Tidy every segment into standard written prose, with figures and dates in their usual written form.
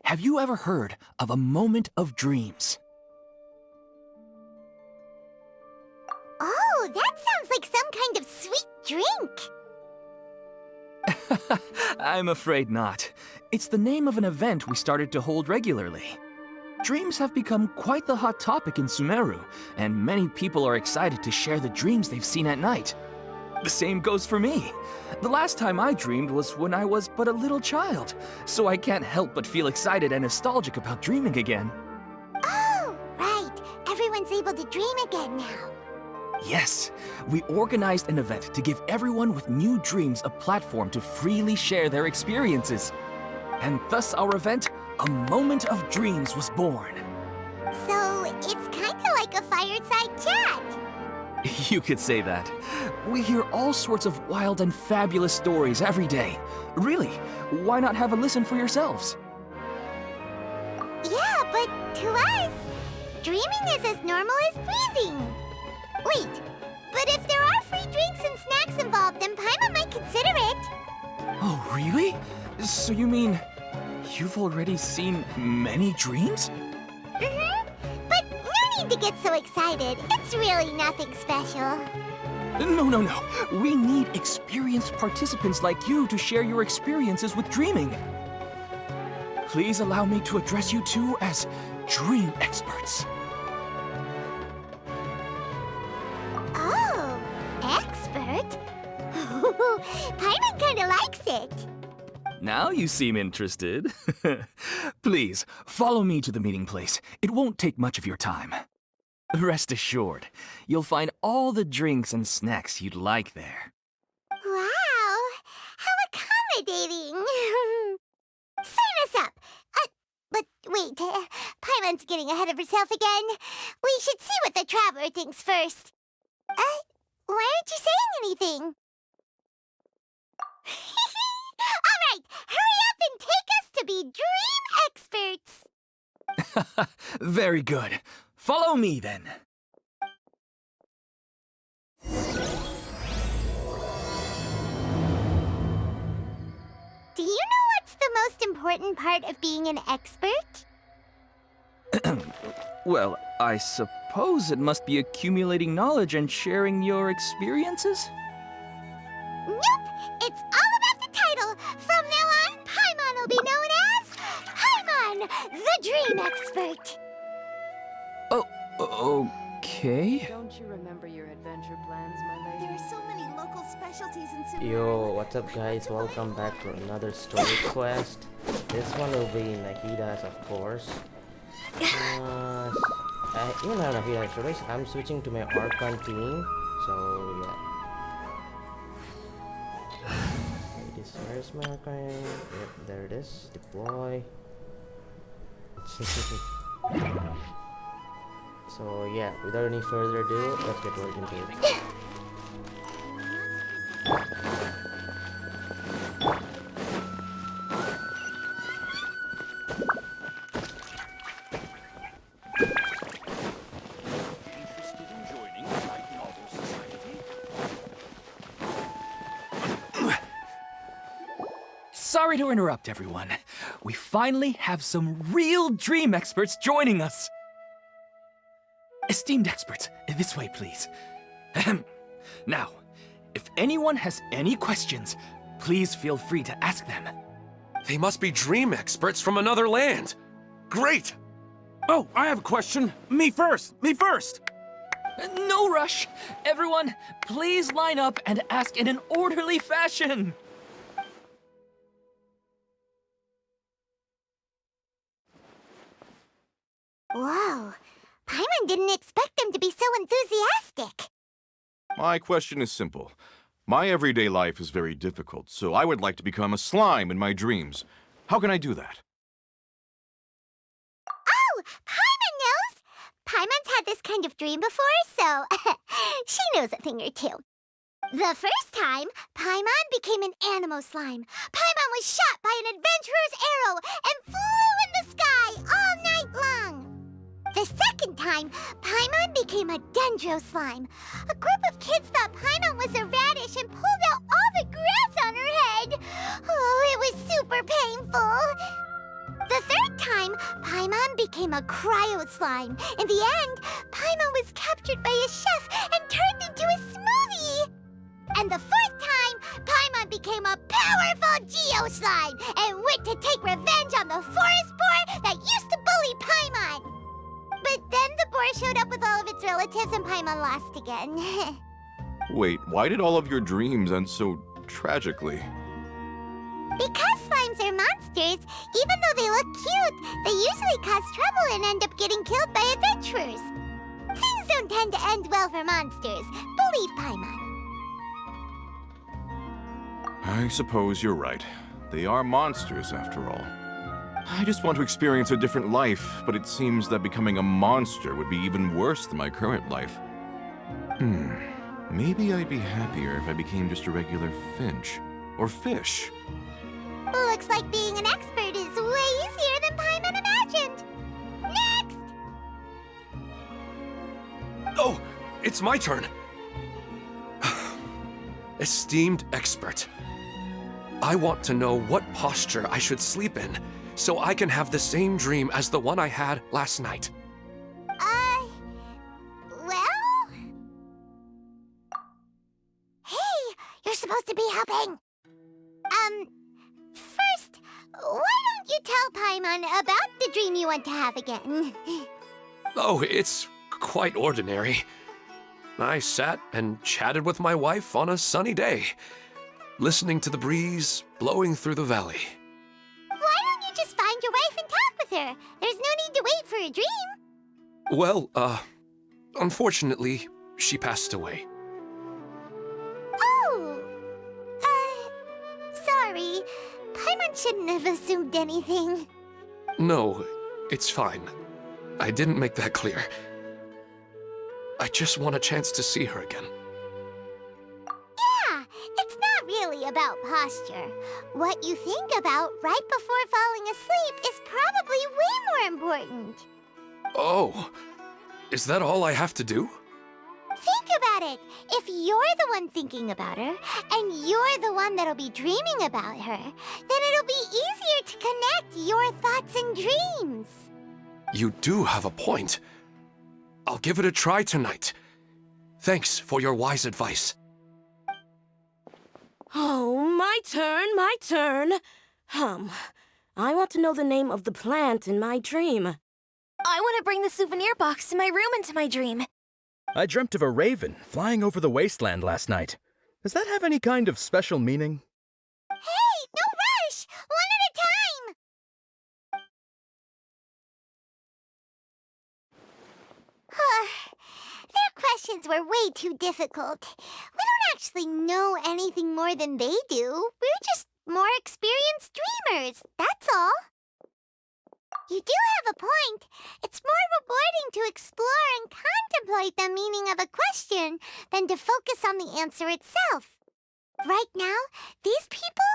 have you ever heard of a moment of dreams? Oh, that sounds like some kind of sweet drink. I'm afraid not. It's the name of an event we started to hold regularly. Dreams have become quite the hot topic in Sumeru, and many people are excited to share the dreams they've seen at night. The same goes for me. The last time I dreamed was when I was but a little child, so I can't help but feel excited and nostalgic about dreaming again. Oh, right. Everyone's able to dream again now. Yes, we organized an event to give everyone with new dreams a platform to freely share their experiences. And thus our event, A Moment of Dreams, was born. So, it's kinda like a fireside chat. You could say that. We hear all sorts of wild and fabulous stories every day. Really, why not have a listen for yourselves? Yeah, but to us, dreaming is as normal as breathing. Wait, but if there are free drinks and snacks involved, then Paimon might consider it. Oh, really? So you mean you've already seen many dreams? Mm-hmm. But no need to get so excited. It's really nothing special. No. We need experienced participants like you to share your experiences with dreaming. Please allow me to address you two as dream experts. Oh, expert? Paimon kinda likes it. Now you seem interested. Please, follow me to the meeting place. It won't take much of your time. Rest assured, you'll find all the drinks and snacks you'd like there. Wow, how accommodating. Sign us up. But wait, Paimon's getting ahead of herself again. We should see what the traveler thinks first. Why aren't you saying anything? All right, hurry up and take us to be dream experts. Very good. Follow me, then. Do you know what's the most important part of being an expert? Well, I suppose it must be accumulating knowledge and sharing your experiences? Nope! It's all about the title. From now on, Paimon will be known as Paimon, the Dream Expert. Oh, okay. Don't you remember your adventure plans, my lady? There are so many local specialties in Sumeru. Yo, what's up guys? Welcome back to another story quest. This one will be Nahida's, of course. Even though Nahida's stories, I'm switching to my Archon team. So yeah. Where's my Archon? Yep, there it is. Deploy. So yeah, without any further ado, let's get right into it. Sorry to interrupt, everyone. We finally have some real dream experts joining us. Esteemed experts, this way, please. Now, if anyone has any questions, please feel free to ask them. They must be dream experts from another land. Great! Oh, I have a question. Me first! No rush. Everyone, please line up and ask in an orderly fashion. Whoa, Paimon didn't expect them to be so enthusiastic. My question is simple. My everyday life is very difficult, so I would like to become a slime in my dreams. How can I do that? Oh, Paimon knows! Paimon's had this kind of dream before, so she knows a thing or two. The first time, Paimon became an animal slime. Paimon was shot by an adventurer's arrow and flew in the sky all night long. The second time, Paimon became a dendro slime. A group of kids thought Paimon was a radish and pulled out all the grass on her head. Oh, it was super painful. The third time, Paimon became a cryo slime. In the end, Paimon was captured by a chef and turned into a smoothie. And the fourth time, Paimon became a powerful Geo slime and went to take revenge on the forest boar that used to bully Paimon. But then the boar showed up with all of its relatives and Paimon lost again. Wait, why did all of your dreams end so tragically? Because slimes are monsters, even though they look cute, they usually cause trouble and end up getting killed by adventurers. Things don't tend to end well for monsters. Believe Paimon. I suppose you're right. They are monsters, after all. I just want to experience a different life, but it seems that becoming a monster would be even worse than my current life. Maybe I'd be happier if I became just a regular finch. Or fish. Looks like being an expert is way easier than Paimon imagined. Next! Oh, it's my turn. Esteemed expert, I want to know what posture I should sleep in so I can have the same dream as the one I had last night. Well? Hey, you're supposed to be helping. First, why don't you tell Paimon about the dream you want to have again? Oh, it's quite ordinary. I sat and chatted with my wife on a sunny day, listening to the breeze blowing through the valley. Why don't you just find your wife and talk with her? There's no need to wait for a dream. Well, unfortunately, she passed away. Oh, sorry. Paimon shouldn't have assumed anything. No, it's fine. I didn't make that clear. I just want a chance to see her again. Yeah, it's not really about posture. What you think about right before falling asleep is probably way more important. Oh, is that all I have to do? Think about it. If you're the one thinking about her, and you're the one that'll be dreaming about her, then it'll be easier to connect your thoughts and dreams. You do have a point. I'll give it a try tonight. Thanks for your wise advice. Oh, my turn. I want to know the name of the plant in my dream. I want to bring the souvenir box to my room into my dream. I dreamt of a raven flying over the wasteland last night. Does that have any kind of special meaning? Hey, no rush! One at a time! Their questions were way too difficult. We don't actually know anything more than they do. We're just more experienced dreamers, that's all. You do have a point. It's more rewarding to explore and contemplate the meaning of a question than to focus on the answer itself. Right now, these people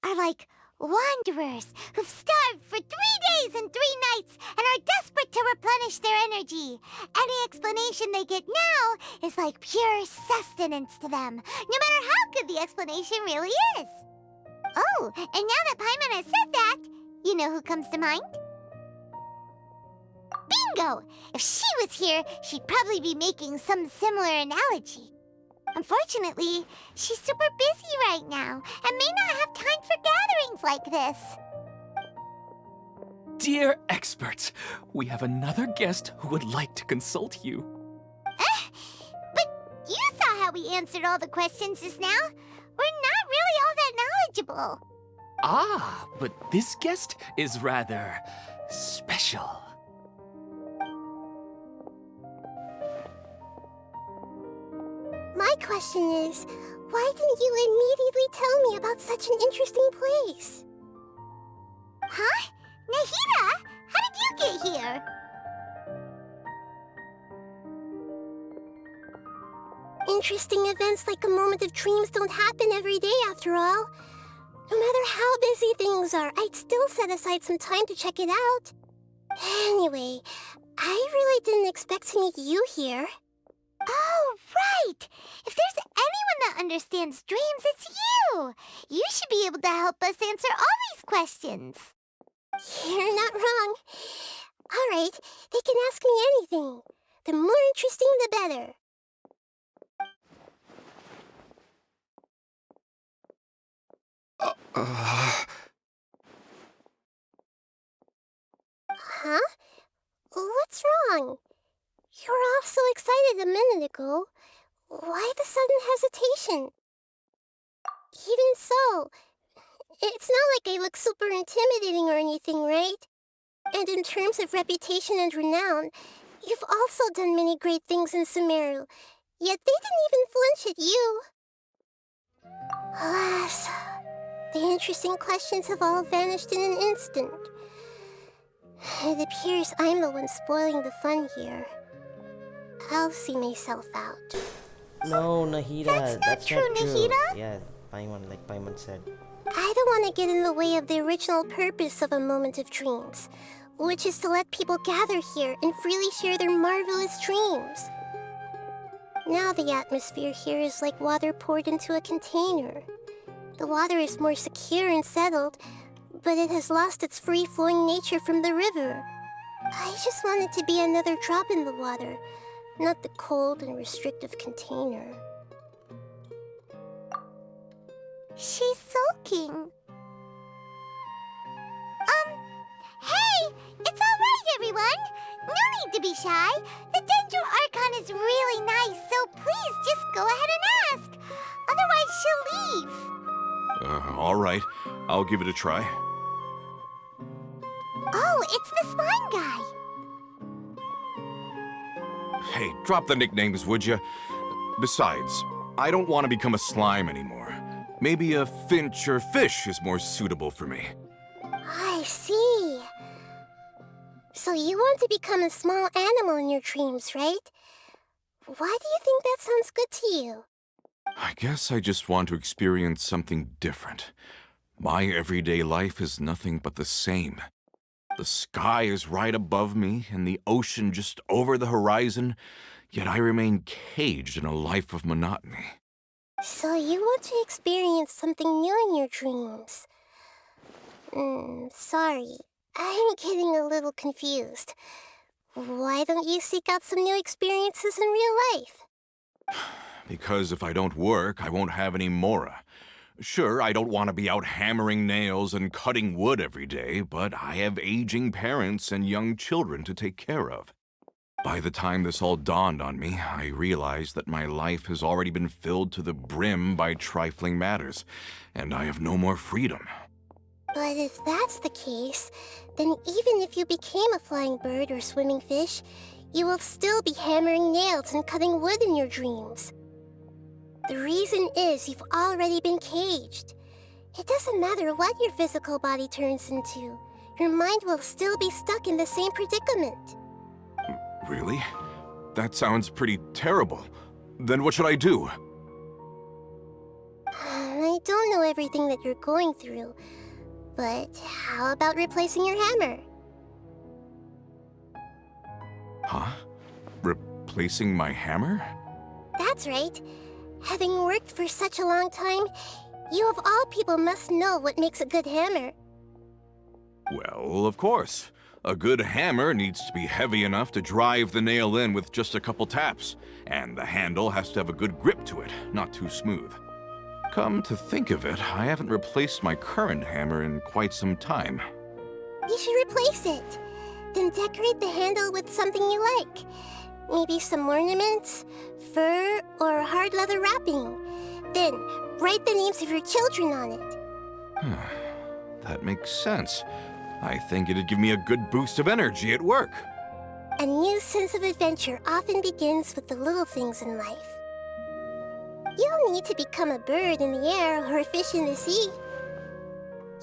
are like wanderers who've starved for 3 days and 3 nights and are desperate to replenish their energy. Any explanation they get now is like pure sustenance to them, no matter how good the explanation really is. Oh, and now that Paimon has said that, you know who comes to mind? Bingo! If she was here, she'd probably be making some similar analogy. Unfortunately, she's super busy right now and may not have time for gatherings like this. Dear experts, we have another guest who would like to consult you. But you saw how we answered all the questions just now. We're not really all that knowledgeable. Ah, but this guest is rather special. My question is, why didn't you immediately tell me about such an interesting place? Huh? Nahida, how did you get here? Interesting events like a moment of dreams don't happen every day after all. No matter how busy things are, I'd still set aside some time to check it out. Anyway, I really didn't expect to meet you here. Oh, right! If there's anyone that understands dreams, it's you! You should be able to help us answer all these questions. You're not wrong. right. They can ask me anything. The more interesting, the better. Huh? What's wrong? You were all so excited a minute ago. Why the sudden hesitation? Even so, it's not like I look super intimidating or anything, right? And in terms of reputation and renown, you've also done many great things in Sumeru, yet they didn't even flinch at you. Alas, the interesting questions have all vanished in an instant. It appears I'm the one spoiling the fun here. I'll see myself out. No, Nahida, that's true, not true. Nahida? Yeah, Paimon, like Paimon said. I don't want to get in the way of the original purpose of a moment of dreams, which is to let people gather here and freely share their marvelous dreams. Now the atmosphere here is like water poured into a container. The water is more secure and settled, but it has lost its free-flowing nature from the river. I just want it to be another drop in the water, not the cold and restrictive container. She's sulking. Hey! It's all right, everyone! No need to be shy. The Dendro Archon is really nice, so please just go ahead and ask. Otherwise, she'll leave. All right. I'll give it a try. Oh, it's the slime guy. Hey, drop the nicknames, would you? Besides, I don't want to become a slime anymore. Maybe a finch or fish is more suitable for me. I see. So you want to become a small animal in your dreams, right? Why do you think that sounds good to you? I guess I just want to experience something different. My everyday life is nothing but the same. The sky is right above me and the ocean just over the horizon, yet I remain caged in a life of monotony. So you want to experience something new in your dreams? Sorry. I'm getting a little confused. Why don't you seek out some new experiences in real life? Because if I don't work, I won't have any Mora. Sure, I don't want to be out hammering nails and cutting wood every day, but I have aging parents and young children to take care of. By the time this all dawned on me, I realized that my life has already been filled to the brim by trifling matters, and I have no more freedom. But if that's the case, then even if you became a flying bird or swimming fish, you will still be hammering nails and cutting wood in your dreams. The reason is you've already been caged. It doesn't matter what your physical body turns into. Your mind will still be stuck in the same predicament. Really? That sounds pretty terrible. Then what should I do? I don't know everything that you're going through, but how about replacing your hammer? Huh? Replacing my hammer? That's right. Having worked for such a long time, you of all people must know what makes a good hammer. Well, of course. A good hammer needs to be heavy enough to drive the nail in with just a couple taps, and the handle has to have a good grip to it, not too smooth. Come to think of it, I haven't replaced my current hammer in quite some time. You should replace it. Then decorate the handle with something you like. Maybe some ornaments, fur, or hard leather wrapping. Then, write the names of your children on it. That makes sense. I think it'd give me a good boost of energy at work. A new sense of adventure often begins with the little things in life. You don't need to become a bird in the air or a fish in the sea.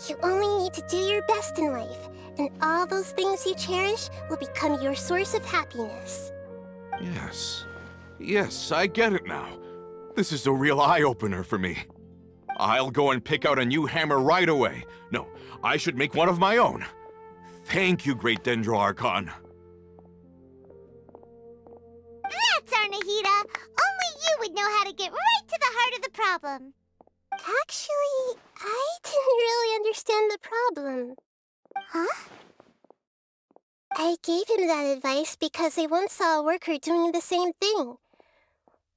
You only need to do your best in life, and all those things you cherish will become your source of happiness. Yes, I get it now. This is a real eye-opener for me. I'll go and pick out a new hammer right away. No, I should make one of my own. Thank you, Great Dendro Archon. That's our Nahida. Only you would know how to get right to the heart of the problem. Actually, I didn't really understand the problem. Huh? I gave him that advice because I once saw a worker doing the same thing.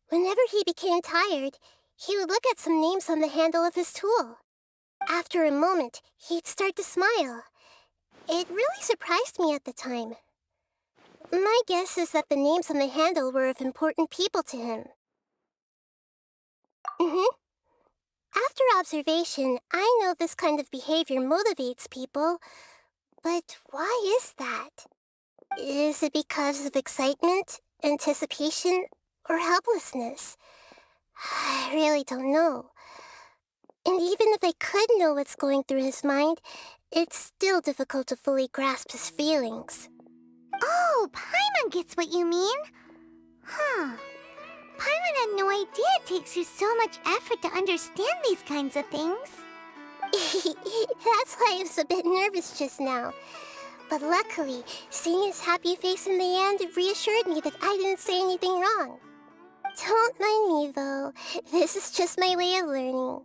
Whenever he became tired, he would look at some names on the handle of his tool. After a moment, he'd start to smile. It really surprised me at the time. My guess is that the names on the handle were of important people to him. After observation, I know this kind of behavior motivates people, but why is that? Is it because of excitement, anticipation, or helplessness? I really don't know. And even if I could know what's going through his mind, it's still difficult to fully grasp his feelings. Oh, Paimon gets what you mean. Huh. Paimon had no idea it takes you so much effort to understand these kinds of things. That's why I was a bit nervous just now. But luckily, seeing his happy face in the end reassured me that I didn't say anything wrong. Don't mind me, though. This is just my way of learning.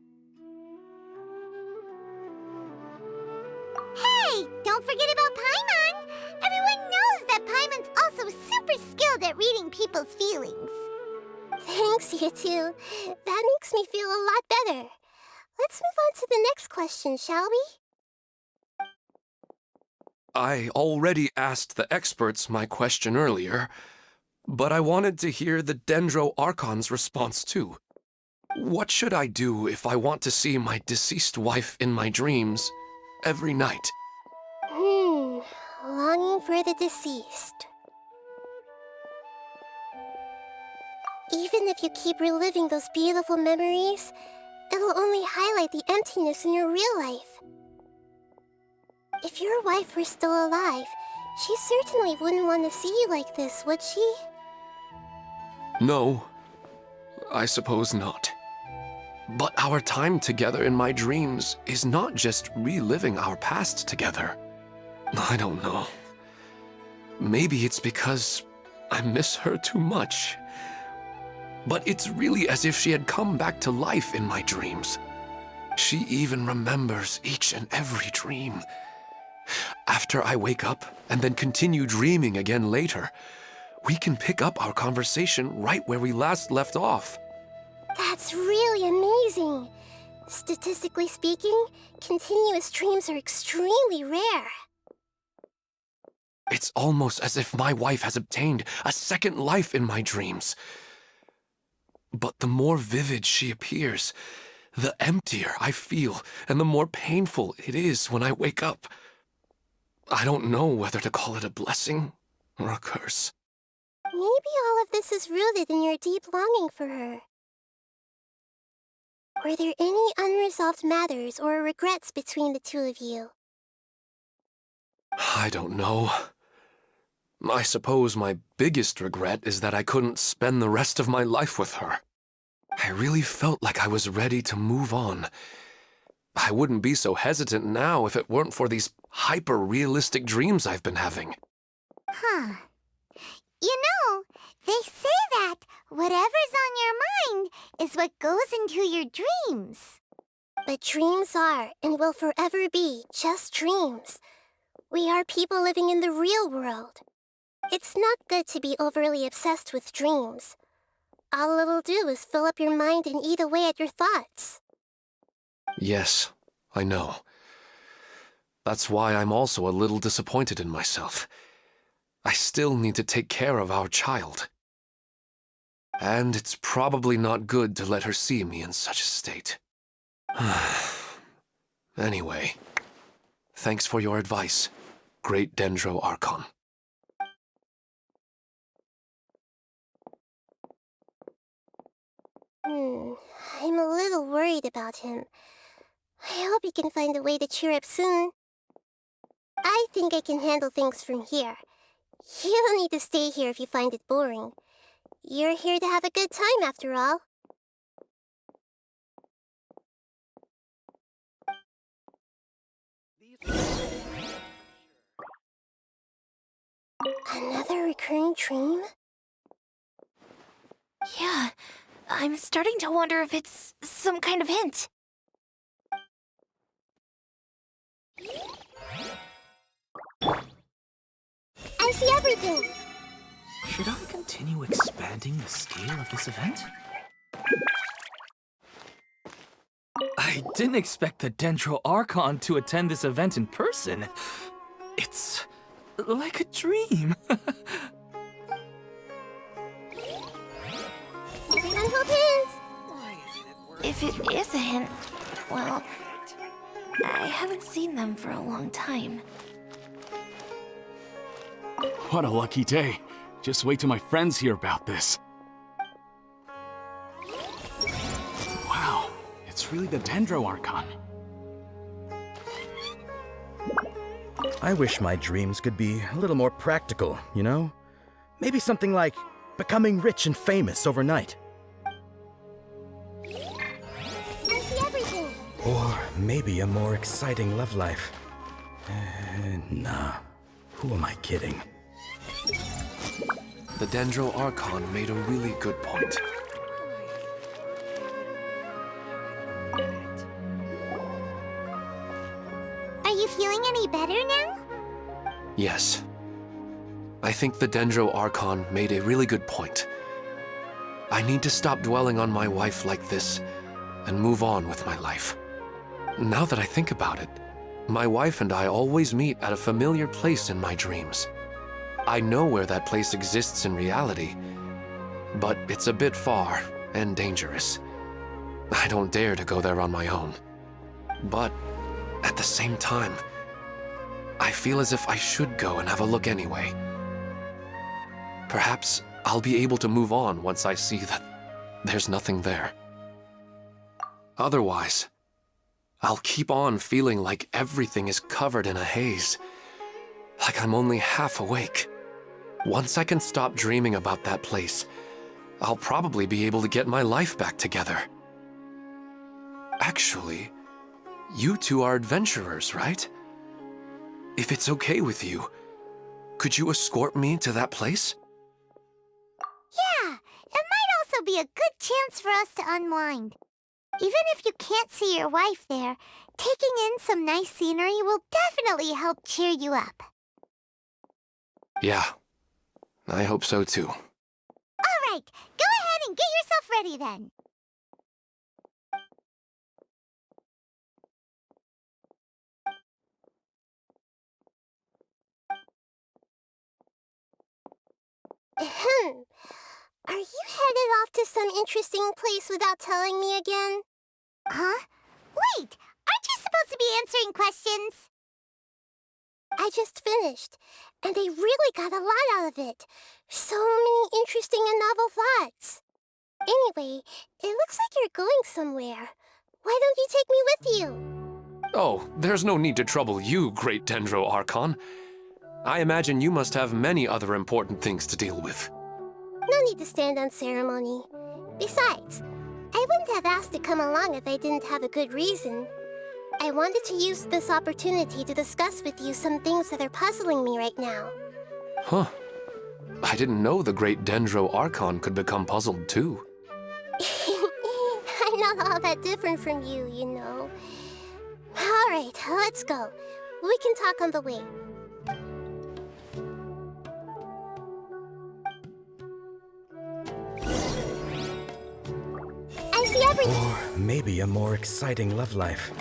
Hey, don't forget about Paimon! Everyone knows that Paimon's also super skilled at reading people's feelings. Thanks, you two. That makes me feel a lot better. Let's move on to the next question, shall we? I already asked the experts my question earlier, but I wanted to hear the Dendro Archon's response too. What should I do if I want to see my deceased wife in my dreams every night? Longing for the deceased. Even if you keep reliving those beautiful memories, it'll only highlight the emptiness in your real life. If your wife were still alive, she certainly wouldn't want to see you like this, would she? No, I suppose not. But our time together in my dreams is not just reliving our past together. I don't know. Maybe it's because I miss her too much. But it's really as if she had come back to life in my dreams. She even remembers each and every dream. After I wake up and then continue dreaming again later, we can pick up our conversation right where we last left off. That's really amazing. Statistically speaking, continuous dreams are extremely rare. It's almost as if my wife has obtained a second life in my dreams. But the more vivid she appears, the emptier I feel and the more painful it is when I wake up. I don't know whether to call it a blessing or a curse. Maybe all of this is rooted in your deep longing for her. Were there any unresolved matters or regrets between the two of you? I don't know. I suppose my biggest regret is that I couldn't spend the rest of my life with her. I really felt like I was ready to move on. I wouldn't be so hesitant now if it weren't for these hyper-realistic dreams I've been having. Huh. You know, they say that whatever's on your mind is what goes into your dreams. But dreams are, and will forever be, just dreams. We are people living in the real world. It's not good to be overly obsessed with dreams. All it'll do is fill up your mind and eat away at your thoughts. Yes, I know. That's why I'm also a little disappointed in myself. I still need to take care of our child. And it's probably not good to let her see me in such a state. Anyway, thanks for your advice, Great Dendro Archon. I'm a little worried about him. I hope he can find a way to cheer up soon. I think I can handle things from here. You don't need to stay here if you find it boring. You're here to have a good time, after all. Another recurring dream? Yeah, I'm starting to wonder if it's some kind of hint. I see everything! Should I continue expanding the scale of this event? I didn't expect the Dendro Archon to attend this event in person. It's like a dream. Everyone hold hands! If it is a hint, well, I haven't seen them for a long time. What a lucky day. Just wait till my friends hear about this. Wow, it's really the Dendro Archon. I wish my dreams could be a little more practical, you know? Maybe something like becoming rich and famous overnight. I see everything! Or maybe a more exciting love life. Nah. Who am I kidding? The Dendro Archon made a really good point. Are you feeling any better now? Yes. I think the Dendro Archon made a really good point. I need to stop dwelling on my wife like this and move on with my life. Now that I think about it, my wife and I always meet at a familiar place in my dreams. I know where that place exists in reality, but it's a bit far and dangerous. I don't dare to go there on my own. But at the same time, I feel as if I should go and have a look anyway. Perhaps I'll be able to move on once I see that there's nothing there. Otherwise, I'll keep on feeling like everything is covered in a haze, like I'm only half awake. Once I can stop dreaming about that place, I'll probably be able to get my life back together. Actually, you two are adventurers, right? If it's okay with you, could you escort me to that place? Yeah, it might also be a good chance for us to unwind. Even if you can't see your wife there, taking in some nice scenery will definitely help cheer you up. Yeah, I hope so too. All right, go ahead and get yourself ready then. Ahem. Are you headed off to some interesting place without telling me again? Huh? Wait, aren't you supposed to be answering questions? I just finished, and they really got a lot out of it. So many interesting and novel thoughts. Anyway, it looks like you're going somewhere. Why don't you take me with you? Oh, there's no need to trouble you, great Dendro Archon. I imagine you must have many other important things to deal with. No need to stand on ceremony. Besides, I wouldn't have asked to come along if I didn't have a good reason. I wanted to use this opportunity to discuss with you some things that are puzzling me right now. Huh. I didn't know the great Dendro Archon could become puzzled too. I'm not all that different from you, you know. Alright, let's go. We can talk on the way. I see everything! Or maybe a more exciting love life.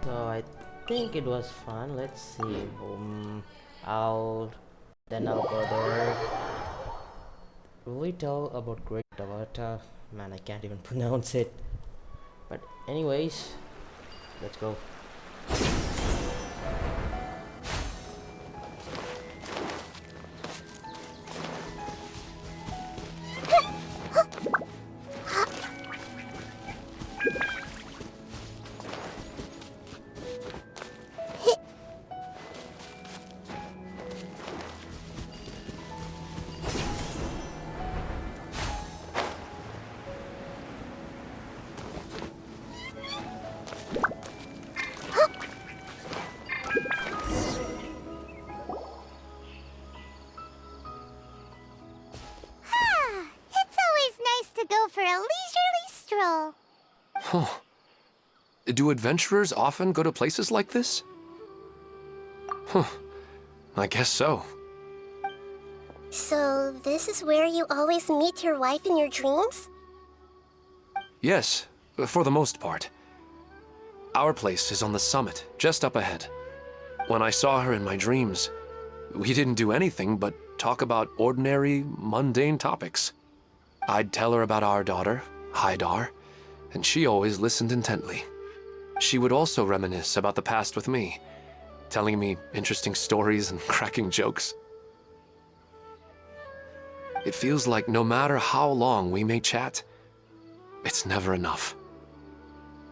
So I think it was fun. Let's see. I'll go there. Will we tell about Great Avatar? Man, I can't even pronounce it. But anyways, let's go. Do adventurers often go to places like this? Huh. I guess so. So, this is where you always meet your wife in your dreams? Yes, for the most part. Our place is on the summit, just up ahead. When I saw her in my dreams, we didn't do anything but talk about ordinary, mundane topics. I'd tell her about our daughter, Haidar, and she always listened intently. She would also reminisce about the past with me, telling me interesting stories and cracking jokes. It feels like no matter how long we may chat, it's never enough.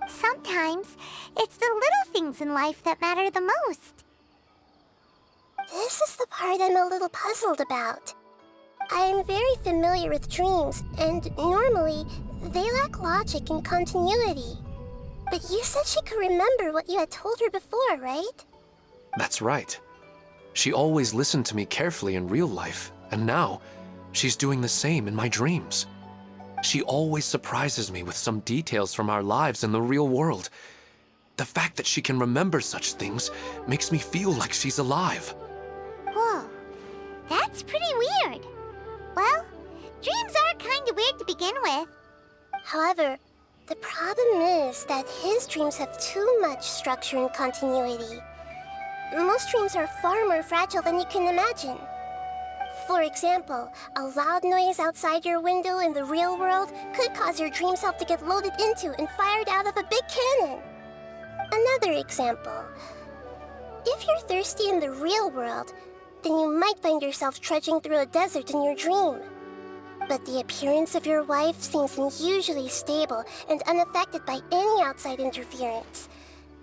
Sometimes, it's the little things in life that matter the most. This is the part I'm a little puzzled about. I am very familiar with dreams, and normally, they lack logic and continuity. But you said she could remember what you had told her before, right? That's right. She always listened to me carefully in real life, and now, she's doing the same in my dreams. She always surprises me with some details from our lives in the real world. The fact that she can remember such things makes me feel like she's alive. Whoa, that's pretty weird. Well, dreams are kind of weird to begin with. However, the problem is that his dreams have too much structure and continuity. Most dreams are far more fragile than you can imagine. For example, a loud noise outside your window in the real world could cause your dream self to get loaded into and fired out of a big cannon. Another example. If you're thirsty in the real world, then you might find yourself trudging through a desert in your dream. But the appearance of your wife seems unusually stable and unaffected by any outside interference.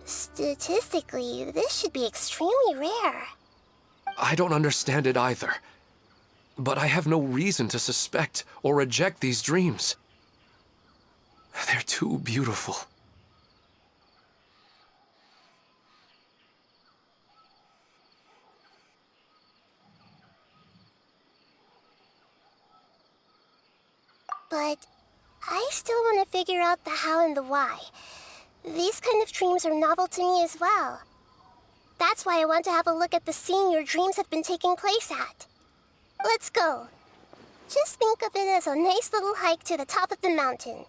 Statistically, this should be extremely rare. I don't understand it either. But I have no reason to suspect or reject these dreams. They're too beautiful. But I still want to figure out the how and the why. These kind of dreams are novel to me as well. That's why I want to have a look at the scene your dreams have been taking place at. Let's go. Just think of it as a nice little hike to the top of the mountain.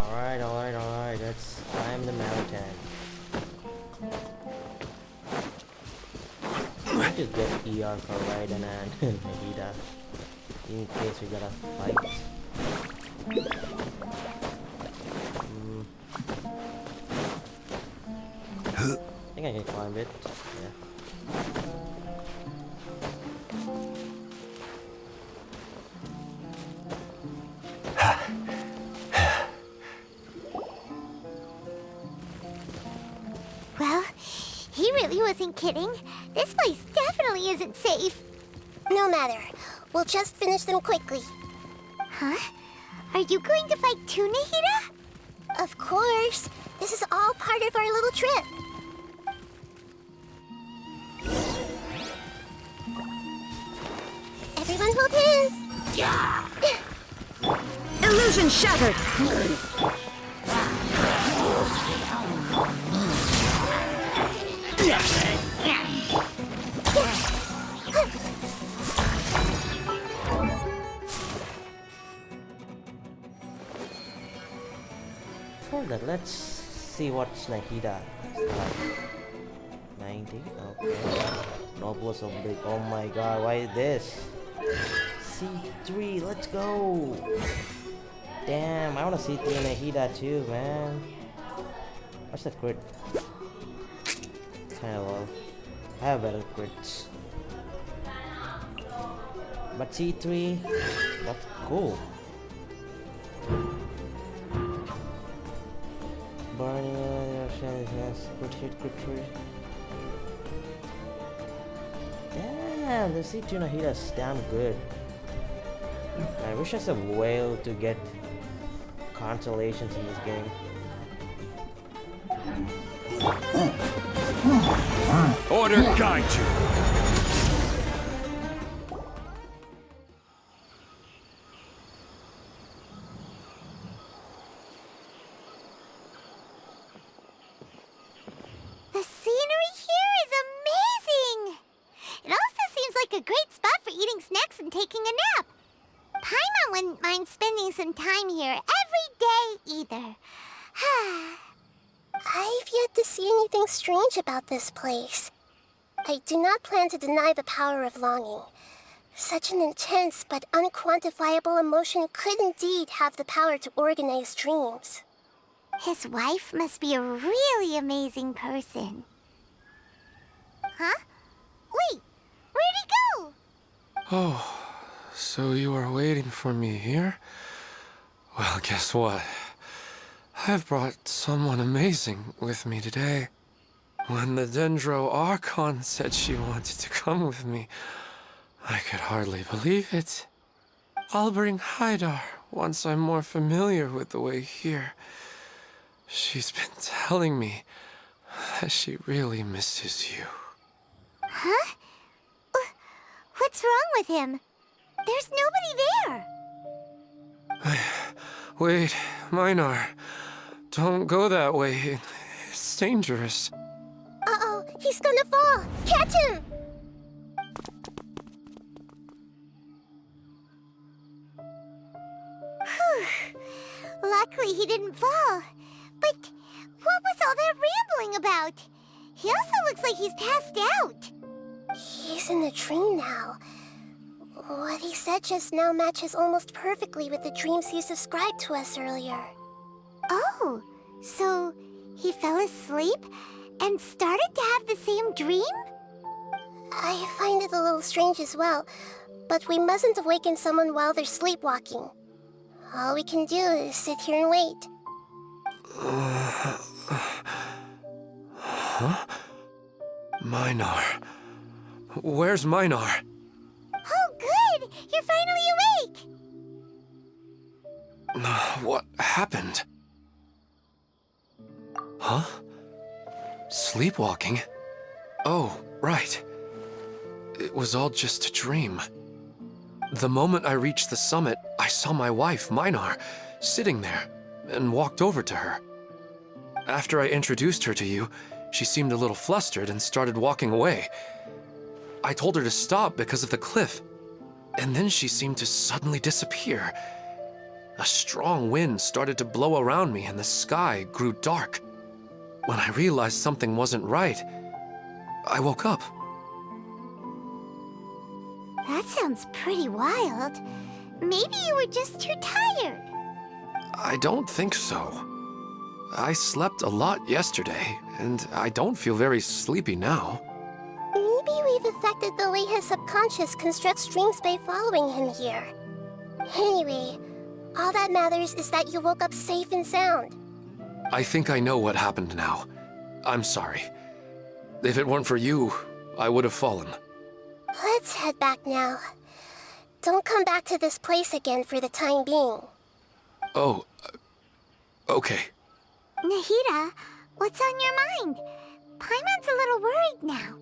Alright, let's climb the mountain. I just get ER for Raiden and Nahida, in case we gotta fight. I think I can climb it. Yeah. Well, he really wasn't kidding. This place definitely isn't safe. No matter. We'll just finish them quickly. Huh? Are you going to fight too, Nahida? Of course. This is all part of our little trip. Everyone hold hands. Yeah. Illusion shattered. Before that, let's see what's Nahida like. 90, okay. Nobles of Big. Oh my god, why is this? C3, let's go! Damn, I wanna see C3 Nahida too, man. What's the crit? Kinda low. I have better crits. But C3, that's cool. Burning, yes, good hit. Damn, the C2 Nahida's damn good. I wish I was a whale to get constellations in this game. Order guide you. like a great spot for eating snacks and taking a nap. Paimon wouldn't mind spending some time here every day either. I've yet to see anything strange about this place. I do not plan to deny the power of longing. Such an intense but unquantifiable emotion could indeed have the power to organize dreams. His wife must be a really amazing person. Huh? Wait, where'd he go? Oh, so you are waiting for me here? Well, guess what? I've brought someone amazing with me today. When the Dendro Archon said she wanted to come with me, I could hardly believe it. I'll bring Haidar once I'm more familiar with the way here. She's been telling me that she really misses you. Huh? What's wrong with him? There's nobody there. Wait, Minar. Don't go that way. It's dangerous. Uh-oh, he's gonna fall! Catch him! Luckily he didn't fall. But what was all that rambling about? He also looks like he's passed out. He's in a dream now. What he said just now matches almost perfectly with the dreams he's described to us earlier. Oh, so he fell asleep and started to have the same dream? I find it a little strange as well, but we mustn't awaken someone while they're sleepwalking. All we can do is sit here and wait. Huh? Minar. Where's Minar? Oh, good! You're finally awake! What happened? Huh? Sleepwalking? Oh, right. It was all just a dream. The moment I reached the summit, I saw my wife, Minar, sitting there, and walked over to her. After I introduced her to you, she seemed a little flustered and started walking away. I told her to stop because of the cliff, and then she seemed to suddenly disappear. A strong wind started to blow around me and the sky grew dark. When I realized something wasn't right, I woke up. That sounds pretty wild. Maybe you were just too tired. I don't think so. I slept a lot yesterday, and I don't feel very sleepy now. Maybe we've affected the way his subconscious constructs dreams by following him here. Anyway, all that matters is that you woke up safe and sound. I think I know what happened now. I'm sorry. If it weren't for you, I would have fallen. Let's head back now. Don't come back to this place again for the time being. Oh, okay. Nahida, what's on your mind? Paimon's a little worried now.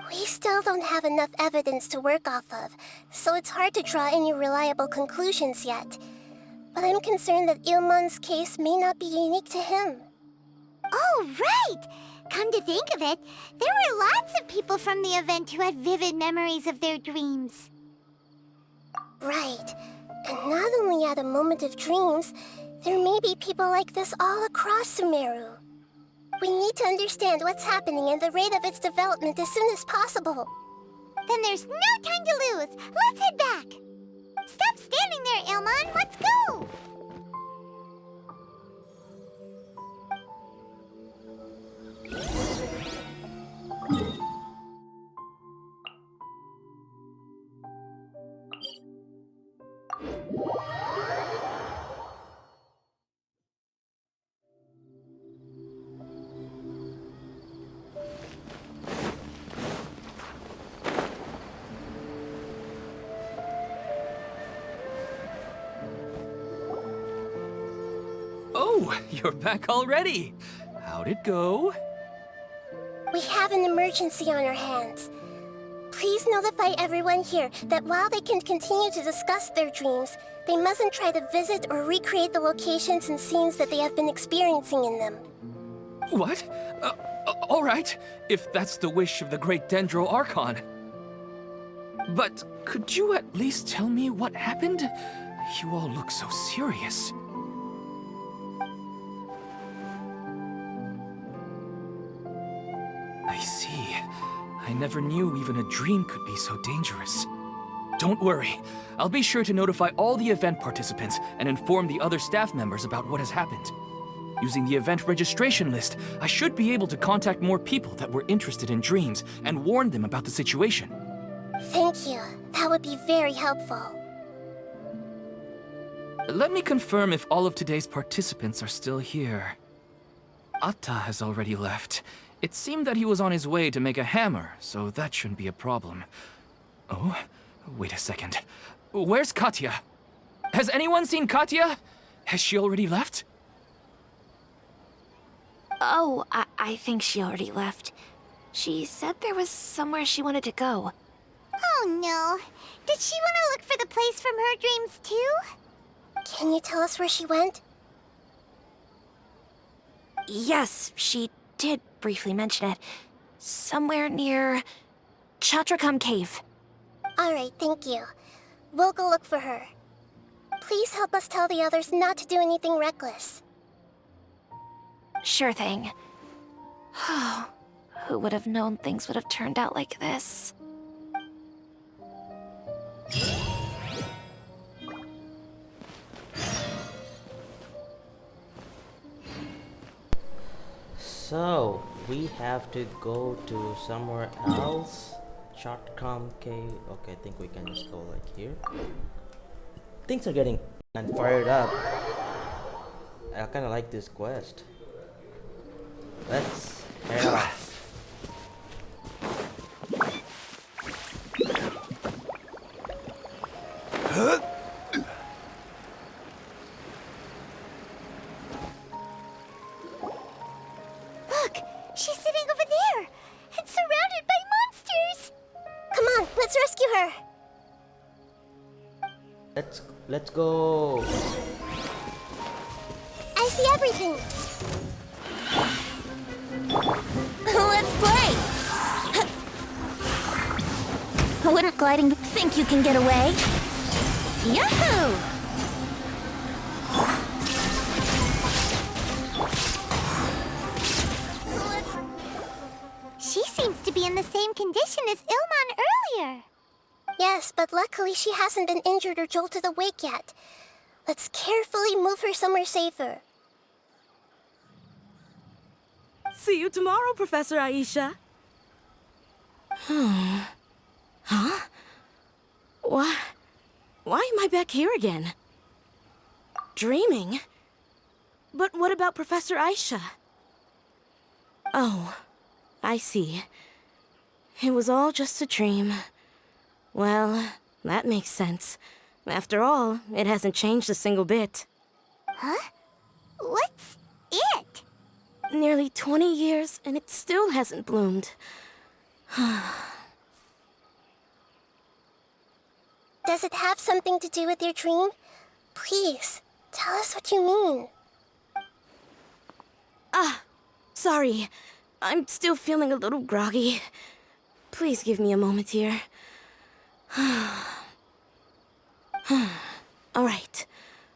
We still don't have enough evidence to work off of, so it's hard to draw any reliable conclusions yet. But I'm concerned that Ilmon's case may not be unique to him. Oh, right! Come to think of it, there were lots of people from the event who had vivid memories of their dreams. Right. And not only at a moment of dreams, there may be people like this all across Sumeru. We need to understand what's happening and the rate of its development as soon as possible. Then there's no time to lose. Let's head back. Stop standing there, Ilmon. Let's go. Oh, you're back already. How'd it go? We have an emergency on our hands. Please notify everyone here that while they can continue to discuss their dreams, they mustn't try to visit or recreate the locations and scenes that they have been experiencing in them. What? All right, if that's the wish of the great Dendro Archon. But could you at least tell me what happened? You all look so serious. I see. I never knew even a dream could be so dangerous. Don't worry. I'll be sure to notify all the event participants and inform the other staff members about what has happened. Using the event registration list, I should be able to contact more people that were interested in dreams and warn them about the situation. Thank you. That would be very helpful. Let me confirm if all of today's participants are still here. Atta has already left. It seemed that he was on his way to make a hammer, so that shouldn't be a problem. Oh, wait a second. Where's Katya? Has anyone seen Katya? Has she already left? Oh, I think she already left. She said there was somewhere she wanted to go. Oh no. Did she want to look for the place from her dreams too? Can you tell us where she went? Yes, she did briefly mention it. Somewhere near Chatrakam Cave. Alright, thank you. We'll go look for her. Please help us tell the others not to do anything reckless. Sure thing. Who would have known things would have turned out like this? So, we have to go to somewhere else. Chatrakam Cave. Okay, I think we can just go like here. Things are getting fired up. I kind of like this quest. Let's head off. Look, she's sitting over there and surrounded by monsters. Come on, let's rescue her. Let's go. I see everything. Let's play. Wouldn't gliding think you can get away? Yahoo! She seems to be in the same condition as Ilman earlier. Yes, but luckily she hasn't been injured or jolted awake yet. Let's carefully move her somewhere safer. See you tomorrow, Professor Aisha. Huh? Why am I back here again? Dreaming? But what about Professor Aisha? Oh, I see. It was all just a dream. Well, that makes sense. After all, it hasn't changed a single bit. Huh? What's it? Nearly 20 years, and it still hasn't bloomed. Does it have something to do with your dream? Please, tell us what you mean. Sorry. I'm still feeling a little groggy. Please give me a moment here. Alright,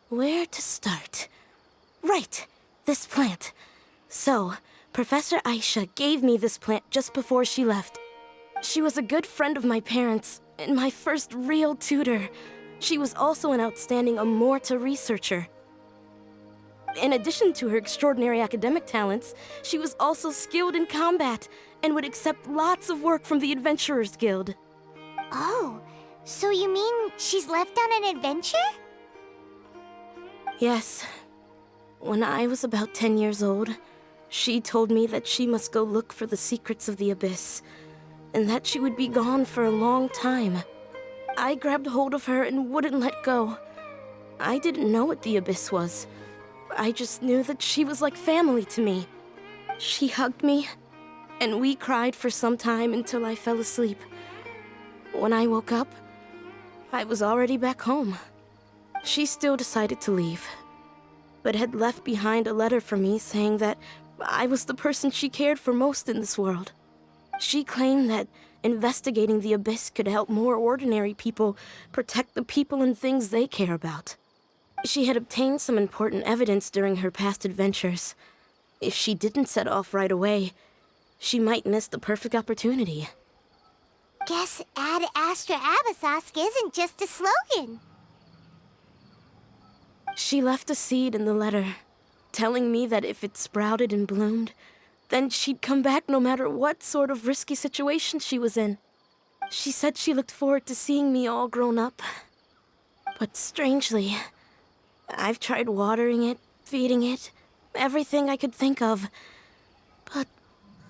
where to start? Right, this plant. So, Professor Aisha gave me this plant just before she left. She was a good friend of my parents, and my first real tutor. She was also an outstanding Amorta researcher. In addition to her extraordinary academic talents, she was also skilled in combat and would accept lots of work from the Adventurers Guild. Oh, so you mean she's left on an adventure? Yes. When I was about 10 years old, she told me that she must go look for the secrets of the Abyss, and that she would be gone for a long time. I grabbed hold of her and wouldn't let go. I didn't know what the Abyss was. I just knew that she was like family to me. She hugged me, and we cried for some time until I fell asleep. When I woke up, I was already back home. She still decided to leave, but had left behind a letter for me saying that I was the person she cared for most in this world. She claimed that investigating the Abyss could help more ordinary people protect the people and things they care about. She had obtained some important evidence during her past adventures. If she didn't set off right away, she might miss the perfect opportunity. Guess Ad Astra Abyssosque isn't just a slogan. She left a seed in the letter, telling me that if it sprouted and bloomed, then she'd come back no matter what sort of risky situation she was in. She said she looked forward to seeing me all grown up. But strangely, I've tried watering it, feeding it, everything I could think of. But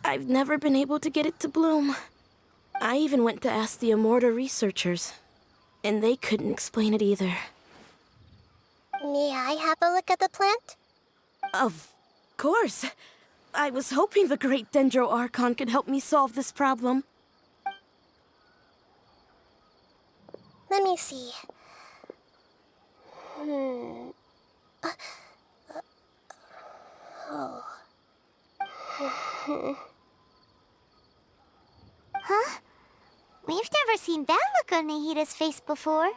I've never been able to get it to bloom. I even went to ask the Immorta researchers, and they couldn't explain it either. May I have a look at the plant? Of course. I was hoping the great Dendro Archon could help me solve this problem. Let me see. Huh? We've never seen that look on Nahida's face before.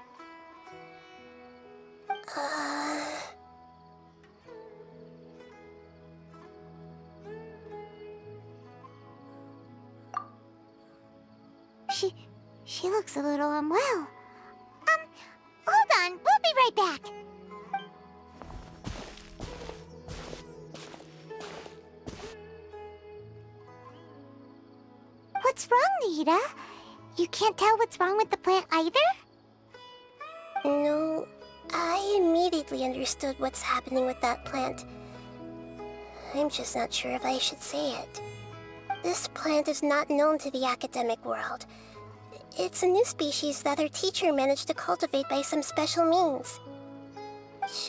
She looks a little unwell. Hold on, we'll be right back. What's wrong, Nahida? You can't tell what's wrong with the plant either? No, I immediately understood what's happening with that plant. I'm just not sure if I should say it. This plant is not known to the academic world. It's a new species that our teacher managed to cultivate by some special means.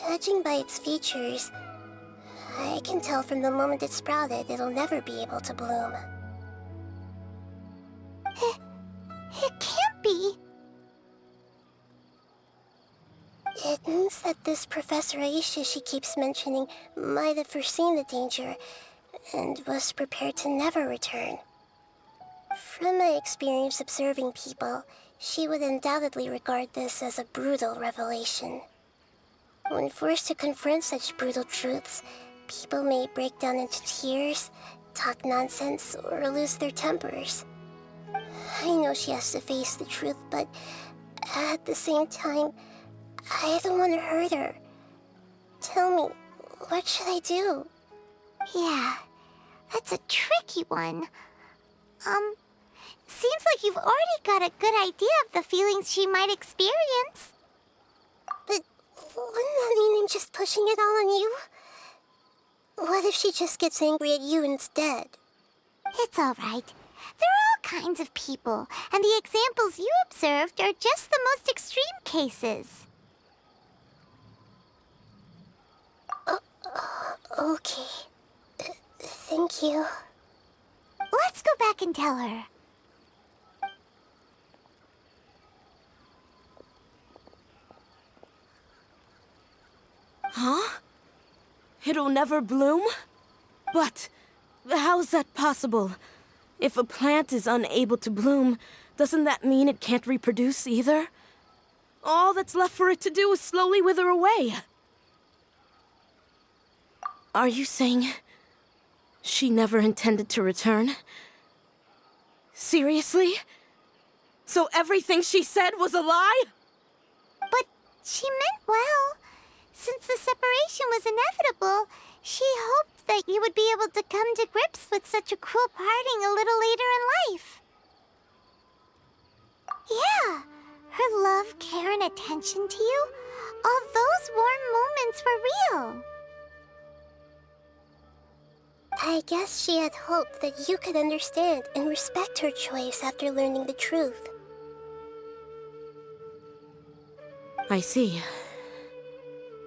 Judging by its features, I can tell from the moment it sprouted it'll never be able to bloom. It can't be. It means that this Professor Aisha she keeps mentioning might have foreseen the danger and was prepared to never return. From my experience observing people, she would undoubtedly regard this as a brutal revelation. When forced to confront such brutal truths, people may break down into tears, talk nonsense, or lose their tempers. I know she has to face the truth, but at the same time, I don't want to hurt her. Tell me, what should I do? Yeah, that's a tricky one. Seems like you've already got a good idea of the feelings she might experience. But wouldn't that mean I'm just pushing it all on you? What if she just gets angry at you instead? It's all right. There are all kinds of people, and the examples you observed are just the most extreme cases. Okay. Thank you. Let's go back and tell her. Huh? It'll never bloom? But how's that possible? If a plant is unable to bloom, doesn't that mean it can't reproduce either? All that's left for it to do is slowly wither away. Are you saying she never intended to return? Seriously? So everything she said was a lie? But she meant well. Since the separation was inevitable, she hoped that you would be able to come to grips with such a cruel parting a little later in life. Yeah, her love, care, and attention to you, all those warm moments were real. I guess she had hoped that you could understand and respect her choice after learning the truth. I see.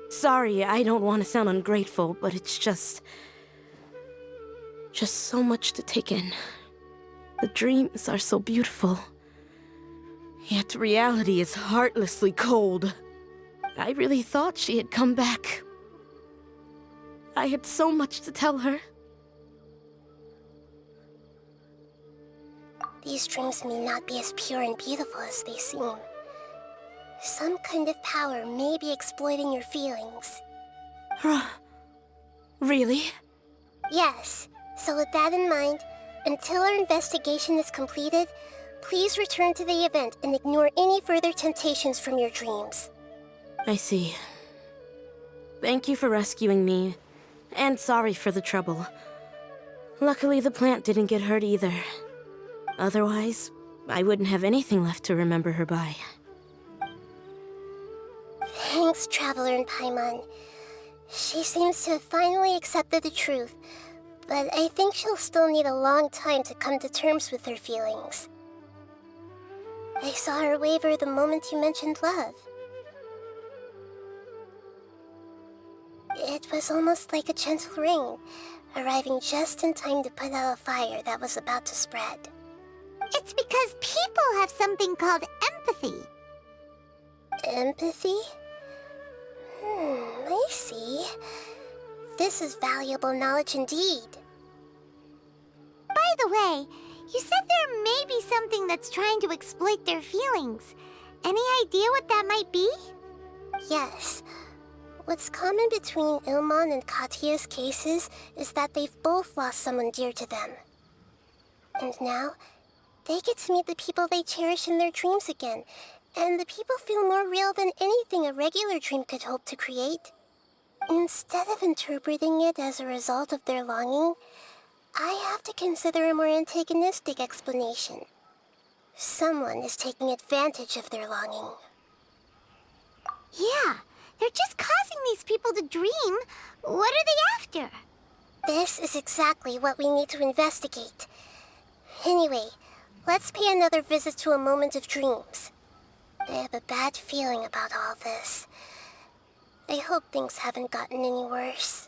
Sorry, I don't want to sound ungrateful, but it's just so much to take in. The dreams are so beautiful. Yet reality is heartlessly cold. I really thought she had come back. I had so much to tell her. These dreams may not be as pure and beautiful as they seem. Some kind of power may be exploiting your feelings. Really? Yes. So with that in mind, until our investigation is completed, please return to the event and ignore any further temptations from your dreams. I see. Thank you for rescuing me, and sorry for the trouble. Luckily, the plant didn't get hurt either. Otherwise, I wouldn't have anything left to remember her by. Thanks, Traveler and Paimon. She seems to have finally accepted the truth, but I think she'll still need a long time to come to terms with her feelings. I saw her waver the moment you mentioned love. It was almost like a gentle rain, arriving just in time to put out a fire that was about to spread. It's because people have something called empathy. Empathy? I see. This is valuable knowledge indeed. By the way, you said there may be something that's trying to exploit their feelings. Any idea what that might be? Yes. What's common between Ilmon and Katya's cases is that they've both lost someone dear to them. And now, they get to meet the people they cherish in their dreams again, and the people feel more real than anything a regular dream could hope to create. Instead of interpreting it as a result of their longing, I have to consider a more antagonistic explanation. Someone is taking advantage of their longing. Yeah, they're just causing these people to dream. What are they after? This is exactly what we need to investigate. Anyway, let's pay another visit to a moment of dreams. I have a bad feeling about all this. I hope things haven't gotten any worse.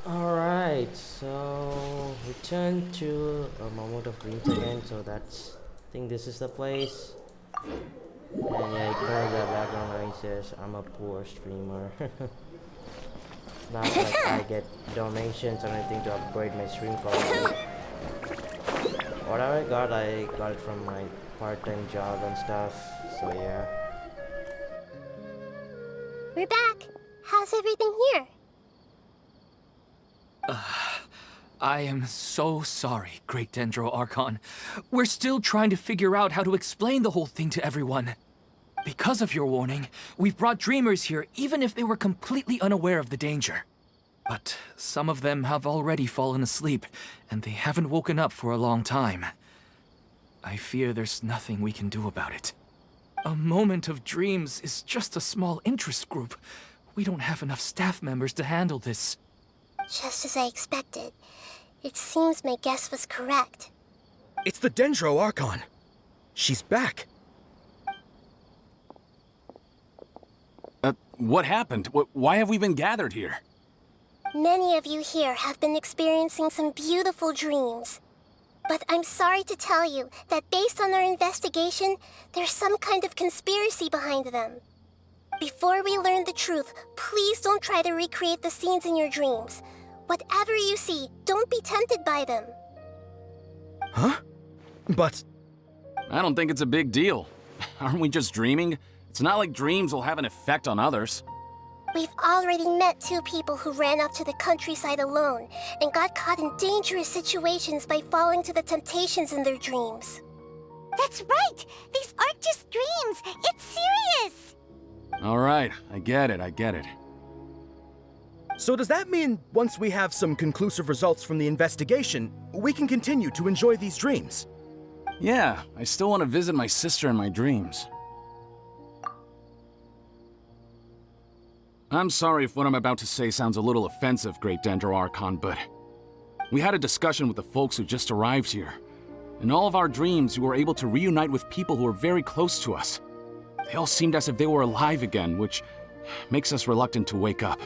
Alright, so return to a moment of dreams again. So that's, I think this is the place. And yeah, ignore the background noises. I'm a poor streamer. Not like I get donations or anything to upgrade my stream quality. Whatever I got it from my part-time job and stuff. So yeah. We're back. How's everything here? I am so sorry, Great Dendro Archon. We're still trying to figure out how to explain the whole thing to everyone. Because of your warning, we've brought dreamers here even if they were completely unaware of the danger. But some of them have already fallen asleep, and they haven't woken up for a long time. I fear there's nothing we can do about it. A moment of dreams is just a small interest group. We don't have enough staff members to handle this. Just as I expected. It seems my guess was correct. It's the Dendro Archon. She's back. What happened? Why have we been gathered here? Many of you here have been experiencing some beautiful dreams. But I'm sorry to tell you that based on our investigation, there's some kind of conspiracy behind them. Before we learn the truth, please don't try to recreate the scenes in your dreams. Whatever you see, don't be tempted by them. Huh? But... I don't think it's a big deal. Aren't we just dreaming? It's not like dreams will have an effect on others. We've already met 2 people who ran off to the countryside alone and got caught in dangerous situations by falling to the temptations in their dreams. That's right! These aren't just dreams! It's serious! Alright, I get it. So does that mean once we have some conclusive results from the investigation, we can continue to enjoy these dreams? Yeah, I still want to visit my sister in my dreams. I'm sorry if what I'm about to say sounds a little offensive, Great Dendro Archon, but we had a discussion with the folks who just arrived here. In all of our dreams, we were able to reunite with people who were very close to us. They all seemed as if they were alive again, which makes us reluctant to wake up.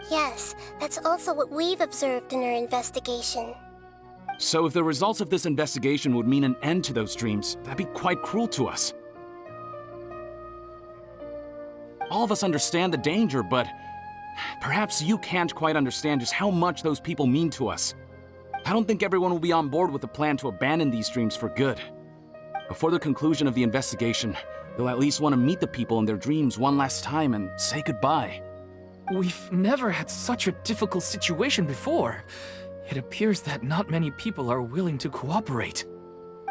Yes, that's also what we've observed in our investigation. So if the results of this investigation would mean an end to those dreams, that'd be quite cruel to us. All of us understand the danger, but Perhaps you can't quite understand just how much those people mean to us. I don't think everyone will be on board with the plan to abandon these dreams for good. Before the conclusion of the investigation, they'll at least want to meet the people in their dreams one last time and say goodbye. We've never had such a difficult situation before. It appears that not many people are willing to cooperate.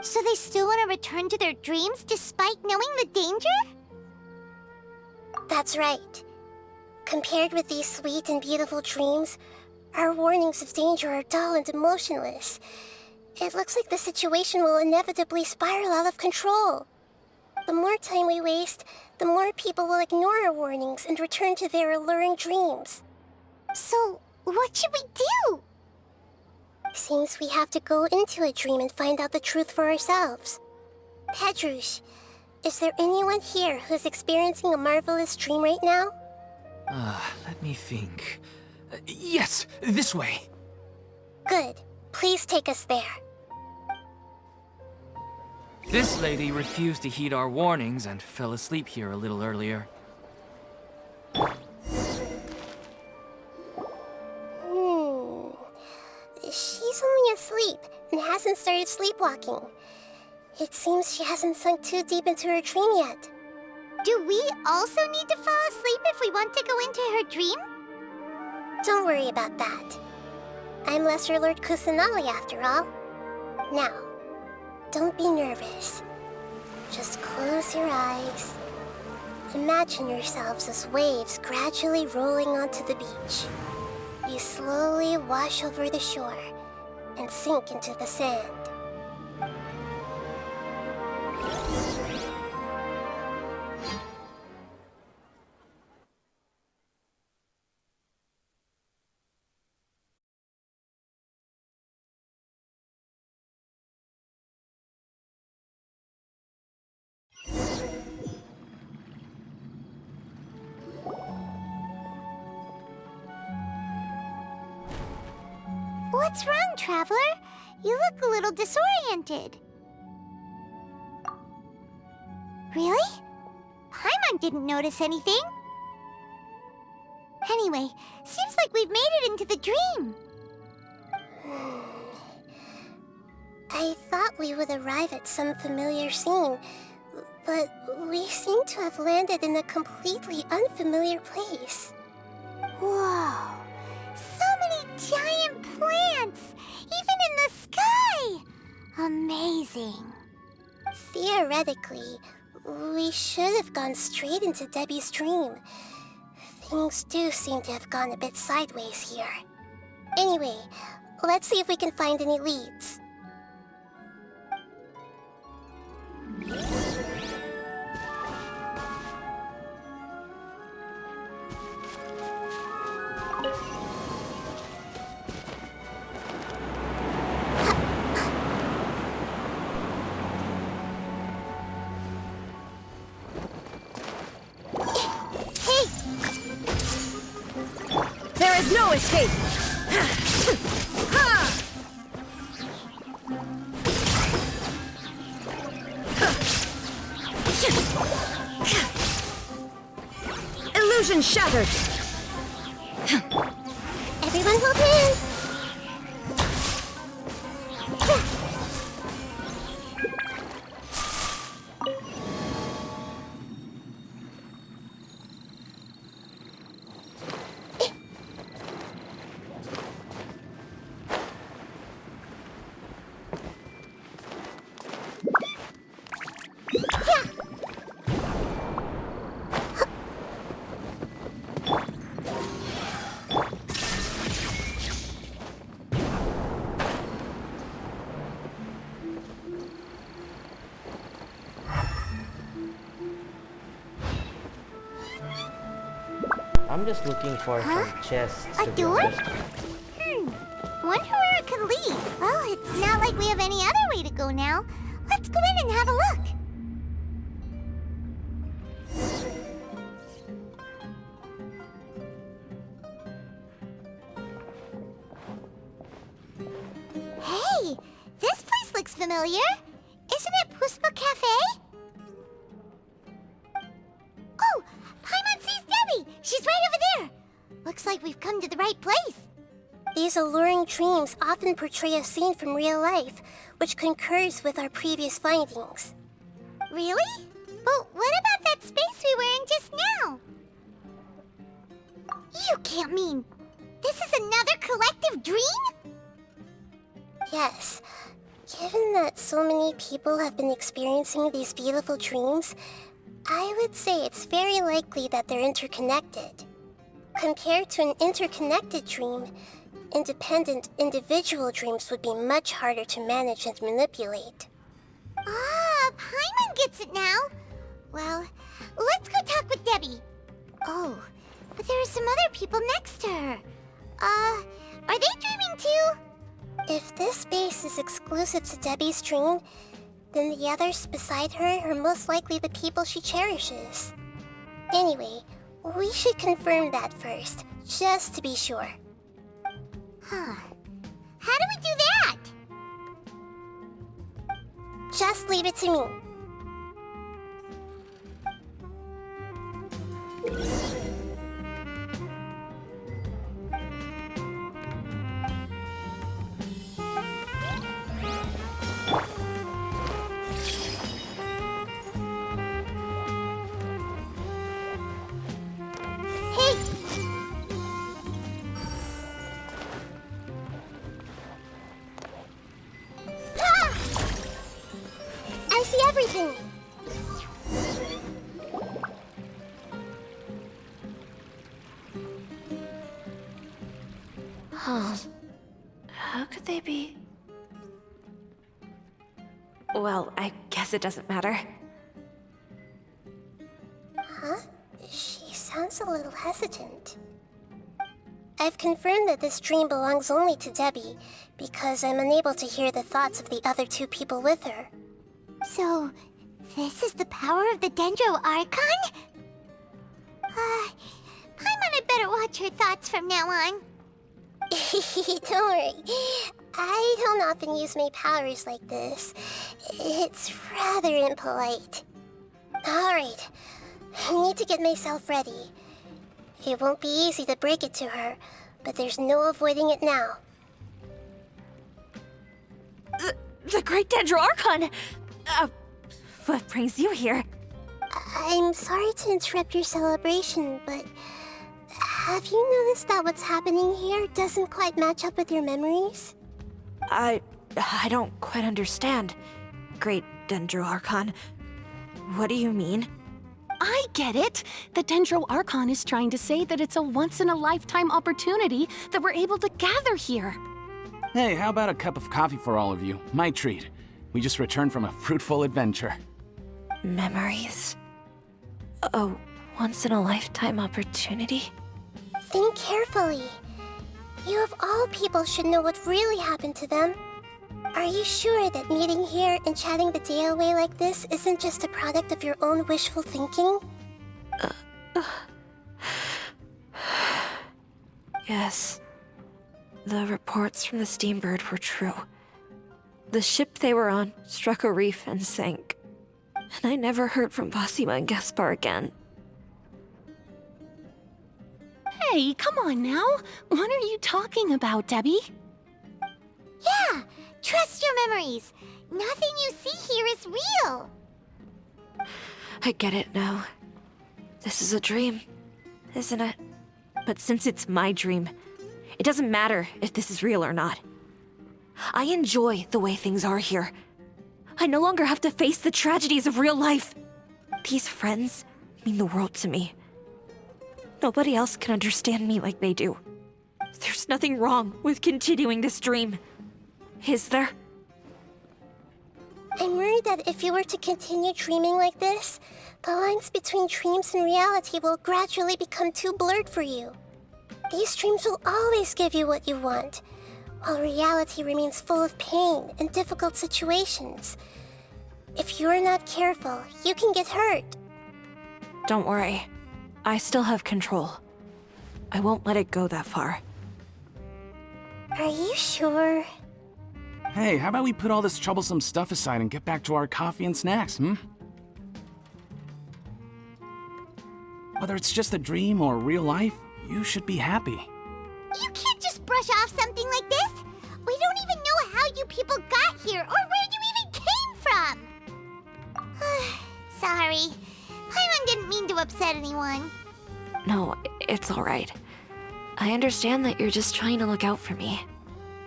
So they still want to return to their dreams despite knowing the danger? That's right. Compared with these sweet and beautiful dreams, our warnings of danger are dull and emotionless. It looks like the situation will inevitably spiral out of control. The more time we waste, the more people will ignore our warnings and return to their alluring dreams. So, what should we do? Seems we have to go into a dream and find out the truth for ourselves. Pedrush, is there anyone here who's experiencing a marvelous dream right now? Let me think. Yes, this way. Good. Please take us there. This lady refused to heed our warnings and fell asleep here a little earlier. She's only asleep and hasn't started sleepwalking. It seems she hasn't sunk too deep into her dream yet. Do we also need to fall asleep if we want to go into her dream? Don't worry about that. I'm Lesser Lord Kusanali after all. Now, don't be nervous. Just close your eyes. Imagine yourselves as waves gradually rolling onto the beach. You slowly wash over the shore and sink into the sand. What's wrong, Traveler? You look a little disoriented. Really? Paimon didn't notice anything. Anyway, seems like we've made it into the dream. I thought we would arrive at some familiar scene, but we seem to have landed in a completely unfamiliar place. Whoa! So many giant plants! Even in the sky! Amazing. Theoretically, we should have gone straight into Debbie's dream. Things do seem to have gone a bit sideways here. Anyway, let's see if we can find any leads. There is no escape! Illusion shattered! Everyone hold hands! I'm just looking for some chests to A be door? honest. Wonder where it could lead. Well, it's not like we have any other way to go now. Let's go in and have a look. Hey, this place looks familiar. Isn't it Puspa Cafe? Oh, Paimon sees Debbie. She's right over there. Looks like we've come to the right place. These alluring dreams often portray a scene from real life, which concurs with our previous findings. Really? But what about that space we were in just now? You can't mean this is another collective dream? Yes. Given that so many people have been experiencing these beautiful dreams, I would say it's very likely that they're interconnected. Compared to an interconnected dream, independent individual dreams would be much harder to manage and manipulate. Ah, Paimon gets it now. Well, let's go talk with Debbie. Oh, but there are some other people next to her. Are they dreaming too? If this space is exclusive to Debbie's dream, then the others beside her are most likely the people she cherishes. Anyway, we should confirm that first, just to be sure. Huh. How do we do that? Just leave it to me. Everything. Huh. How could they be? Well, I guess it doesn't matter. Huh? She sounds a little hesitant. I've confirmed that this dream belongs only to Debbie, because I'm unable to hear the thoughts of the other two people with her. So, this is the power of the Dendro Archon? Paimon had better watch her thoughts from now on. Don't worry. I don't often use my powers like this. It's rather impolite. Alright, I need to get myself ready. It won't be easy to break it to her, but there's no avoiding it now. The Great Dendro Archon! What brings you here? I'm sorry to interrupt your celebration, but have you noticed that what's happening here doesn't quite match up with your memories? I don't quite understand. Great Dendro Archon. What do you mean? I get it! The Dendro Archon is trying to say that it's a once-in-a-lifetime opportunity that we're able to gather here. Hey, how about a cup of coffee for all of you? My treat. We just returned from a fruitful adventure. Memories? A once-in-a-lifetime opportunity? Think carefully. You of all people should know what really happened to them. Are you sure that meeting here and chatting the day away like this isn't just a product of your own wishful thinking? Yes. The reports from the Steambird were true. The ship they were on struck a reef and sank. And I never heard from Basima and Gaspar again. Hey, come on now! What are you talking about, Debbie? Yeah! Trust your memories! Nothing you see here is real! I get it now. This is a dream, isn't it? But since it's my dream, it doesn't matter if this is real or not. I enjoy the way things are here. I no longer have to face the tragedies of real life. These friends mean the world to me. Nobody else can understand me like they do. There's nothing wrong with continuing this dream. Is there? I'm worried that if you were to continue dreaming like this, the lines between dreams and reality will gradually become too blurred for you. These dreams will always give you what you want, while reality remains full of pain and difficult situations. If you're not careful, you can get hurt. Don't worry. I still have control. I won't let it go that far. Are you sure? Hey, how about we put all this troublesome stuff aside and get back to our coffee and snacks, hmm? Whether it's just a dream or real life, You should be happy. You can't just brush off something like this. We don't even know how you people got here or where you even came from. Sorry. Paimon didn't mean to upset anyone. No, it's alright. I understand that you're just trying to look out for me.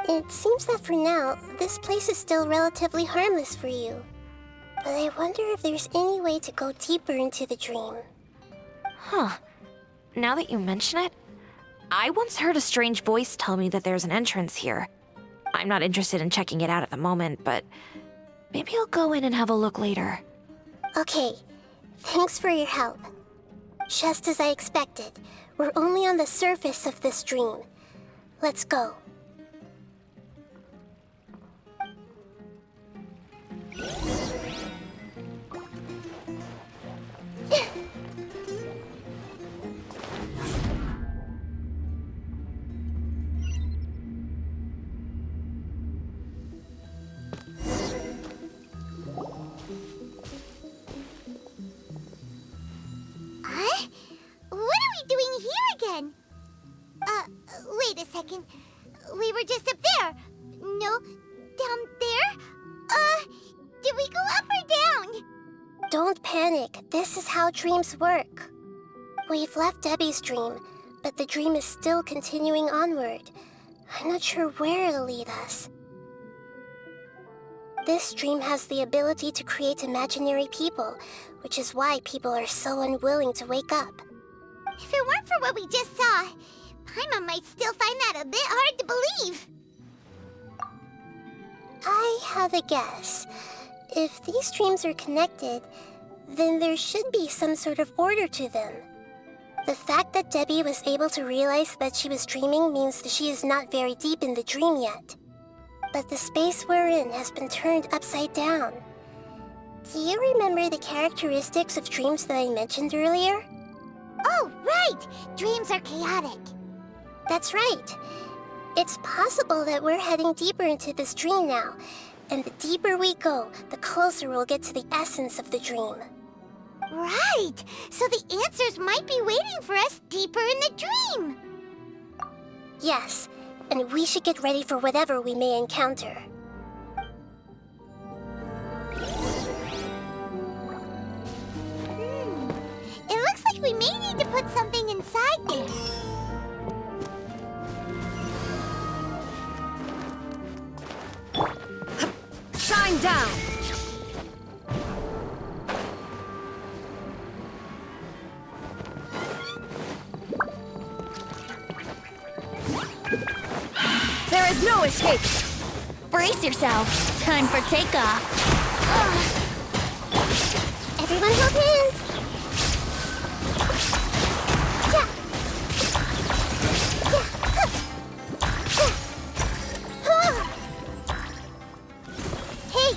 It seems that for now, this place is still relatively harmless for you. But I wonder if there's any way to go deeper into the dream. Huh. Now that you mention it, I once heard a strange voice tell me that there's an entrance here. I'm not interested in checking it out at the moment, but maybe I'll go in and have a look later. Okay, thanks for your help. Just as I expected, we're only on the surface of this dream. Let's go. Huh? What are we doing here again? Wait a second. We were just up there. No, down there? Did we go up or down? Don't panic. This is how dreams work. We've left Debbie's dream, but the dream is still continuing onward. I'm not sure where it'll lead us. This dream has the ability to create imaginary people, which is why people are so unwilling to wake up. If it weren't for what we just saw, Paimon might still find that a bit hard to believe. I have a guess. If these dreams are connected, then there should be some sort of order to them. The fact that Debbie was able to realize that she was dreaming means that she is not very deep in the dream yet. But the space we're in has been turned upside down. Do you remember the characteristics of dreams that I mentioned earlier? Oh, right! Dreams are chaotic. That's right. It's possible that we're heading deeper into this dream now, and the deeper we go, the closer we'll get to the essence of the dream. Right! So the answers might be waiting for us deeper in the dream. Yes, and we should get ready for whatever we may encounter. It looks like we may need to put something inside there. Shine down! There is no escape! Brace yourself. Time for takeoff. Everyone hold hands! Hey!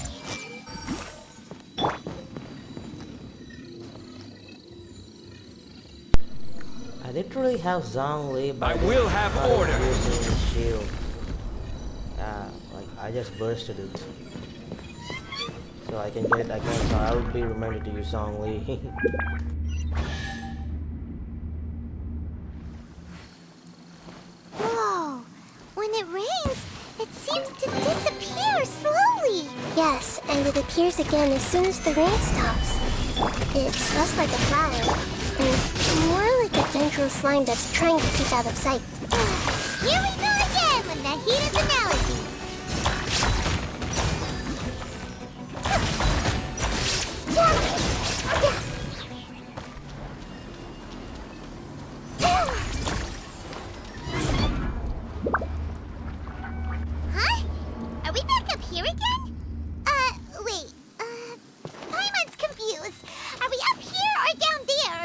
I literally have Zhongli, but I will have order. Using the shield. Like I just bursted it, so I can get it again. So I will be reminded to use Zhongli. Whoa! When it rains, it seems to disappear slowly. Yes, and it appears again as soon as the rain stops. It's less like a cloud, and more like a dendro slime that's trying to keep out of sight. Here we go again with Nahida's analogy. Huh? Are we back up here again? Wait. Paimon's confused. Are we up here or down there?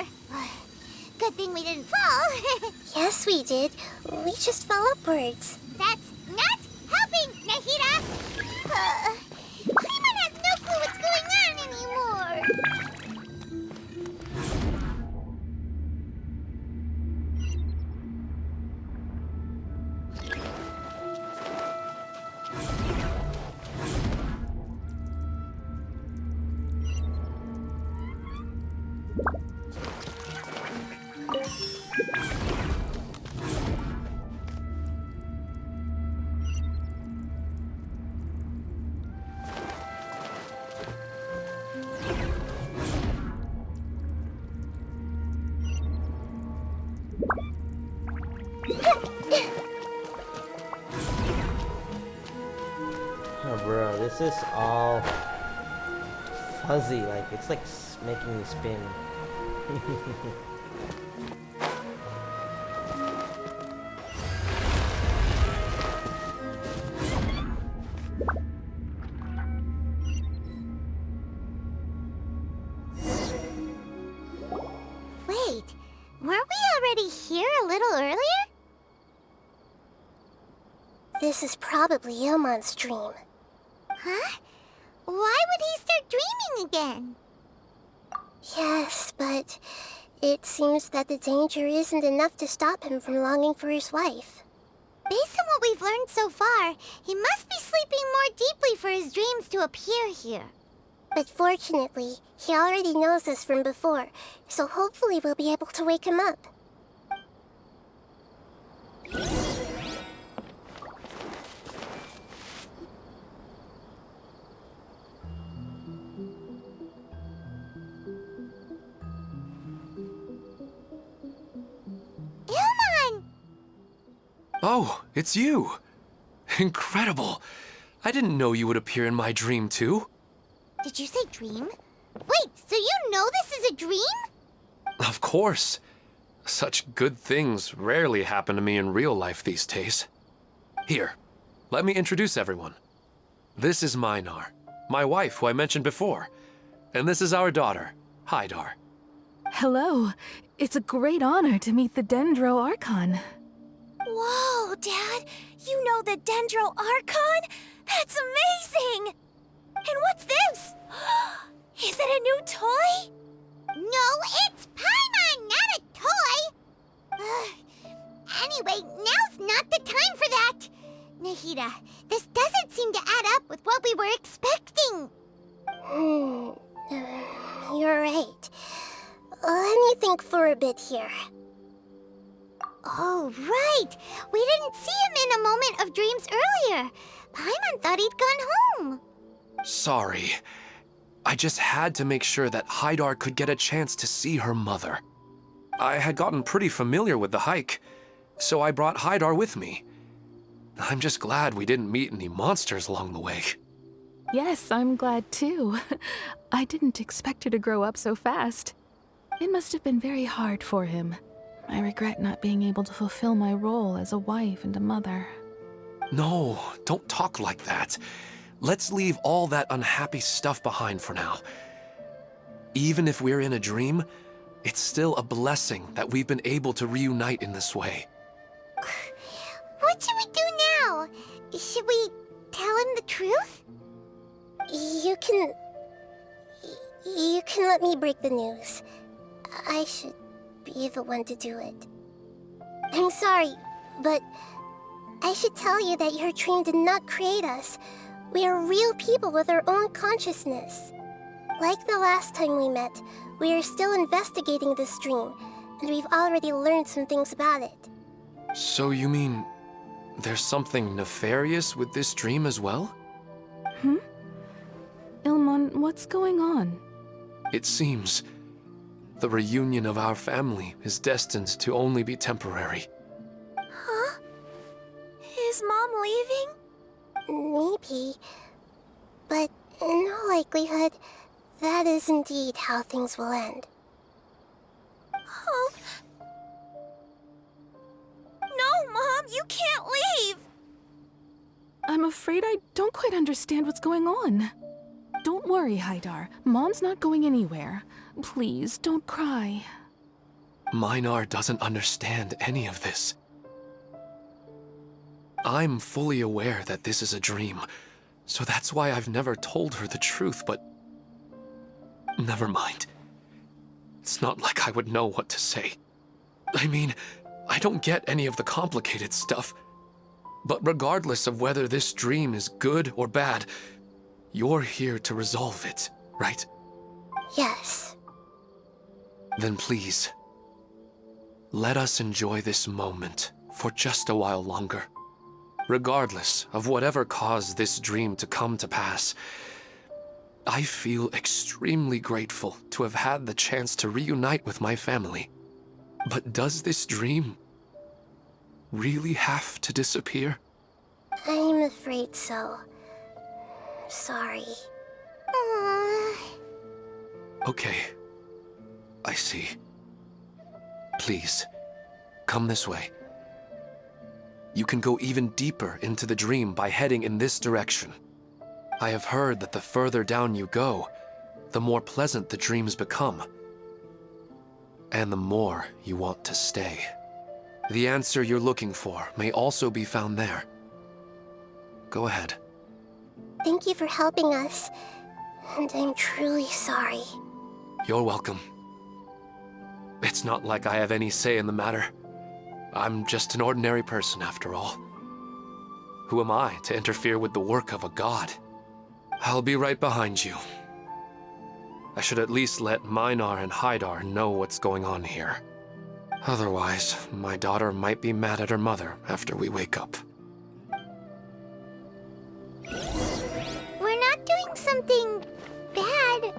Good thing we didn't fall. Yes, we did. We just fell upwards. That's not helping, Nahida! Paimon has no clue what's going on anymore! Bro, this is all fuzzy, like it's like making me spin. Wait, weren't we already here a little earlier? This is probably Ilmon's dream. Huh? Why would he start dreaming again? Yes, but it seems that the danger isn't enough to stop him from longing for his wife. Based on what we've learned so far, he must be sleeping more deeply for his dreams to appear here. But fortunately, he already knows us from before, so hopefully we'll be able to wake him up. Ilmon! Oh, it's you! Incredible! I didn't know you would appear in my dream, too. Did you say dream? Wait, so you know this is a dream? Of course. Such good things rarely happen to me in real life these days. Here, let me introduce everyone. This is Minar, my wife who I mentioned before. And this is our daughter, Hydar. Hello. It's a great honor to meet the Dendro Archon. Whoa, Dad! You know the Dendro Archon? That's amazing! And what's this? Is it a new toy? No, it's Paimon, not a toy! Anyway, now's not the time for that! Nahida, this doesn't seem to add up with what we were expecting. You're right. Let me think for a bit here. Oh, right! We didn't see him in a moment of dreams earlier. Paimon thought he'd gone home. Sorry. I just had to make sure that Hydar could get a chance to see her mother. I had gotten pretty familiar with the hike, so I brought Hydar with me. I'm just glad we didn't meet any monsters along the way. Yes, I'm glad too. I didn't expect her to grow up so fast. It must have been very hard for him. I regret not being able to fulfill my role as a wife and a mother. No, don't talk like that. Let's leave all that unhappy stuff behind for now. Even if we're in a dream, it's still a blessing that we've been able to reunite in this way. What should we do now? Should we tell him the truth? You can let me break the news. I should be the one to do it. I'm sorry, but I should tell you that your dream did not create us. We are real people with our own consciousness. Like the last time we met, we are still investigating this dream, and we've already learned some things about it. So you mean there's something nefarious with this dream as well? Ilmon, what's going on? It seems the reunion of our family is destined to only be temporary. Huh? Is Mom leaving? Maybe. But in all likelihood, that is indeed how things will end. Oh. No, Mom, you can't leave! I'm afraid I don't quite understand what's going on. Don't worry, Hydar. Mom's not going anywhere. Please, don't cry. Minar doesn't understand any of this. I'm fully aware that this is a dream, so that's why I've never told her the truth, but... Never mind. It's not like I would know what to say. I mean, I don't get any of the complicated stuff. But regardless of whether this dream is good or bad, you're here to resolve it, right? Yes. Then please, let us enjoy this moment for just a while longer. Regardless of whatever caused this dream to come to pass, I feel extremely grateful to have had the chance to reunite with my family. But does this dream really have to disappear? I'm afraid so. sorry. Okay. I see. Please, come this way. You can go even deeper into the dream by heading in this direction. I have heard that the further down you go, the more pleasant the dreams become. And the more you want to stay. The answer you're looking for may also be found there. Go ahead. Thank you for helping us, and I'm truly sorry. You're welcome. It's not like I have any say in the matter. I'm just an ordinary person, after all. Who am I to interfere with the work of a god? I'll be right behind you. I should at least let Minar and Haidar know what's going on here. Otherwise, my daughter might be mad at her mother after we wake up. We're not doing something bad,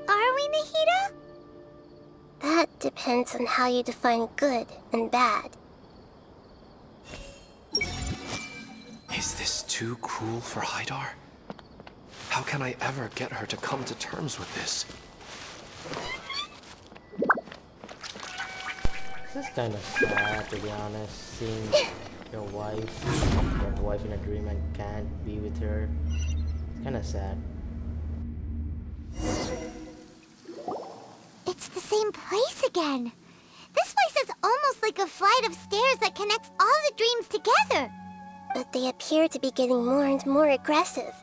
are we, Nahida? That depends on how you define good and bad. Is this too cruel for Haidar? How can I ever get her to come to terms with this? This is kind of sad, to be honest, seeing your wife in a dream and can't be with her. It's kind of sad. It's the same place again. This place is almost like a flight of stairs that connects all the dreams together. But they appear to be getting more and more aggressive.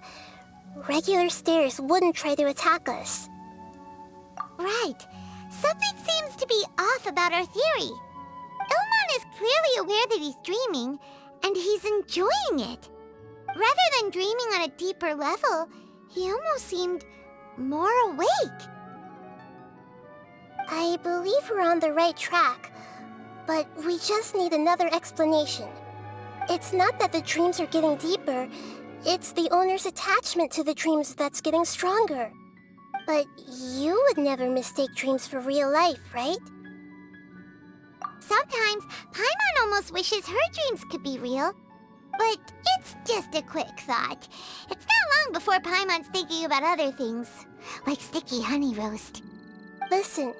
Regular stairs wouldn't try to attack us. Right. Something seems to be off about our theory. Ilmon is clearly aware that he's dreaming, and he's enjoying it. Rather than dreaming on a deeper level, he almost seemed more awake. I believe we're on the right track, but we just need another explanation. It's not that the dreams are getting deeper, it's the owner's attachment to the dreams that's getting stronger. But you would never mistake dreams for real life, right? Sometimes, Paimon almost wishes her dreams could be real. But it's just a quick thought. It's not long before Paimon's thinking about other things, like sticky honey roast. Listen,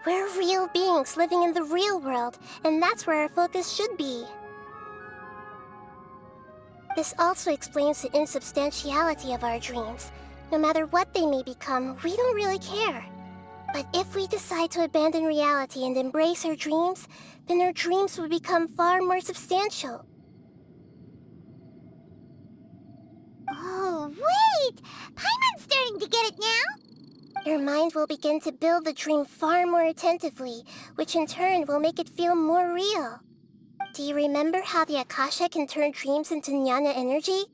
we're real beings living in the real world, and that's where our focus should be. This also explains the insubstantiality of our dreams. No matter what they may become, we don't really care. But if we decide to abandon reality and embrace our dreams, then our dreams will become far more substantial. Oh, wait! Paimon's starting to get it now? Your mind will begin to build the dream far more attentively, which in turn will make it feel more real. Do you remember how the Akasha can turn dreams into jnana energy?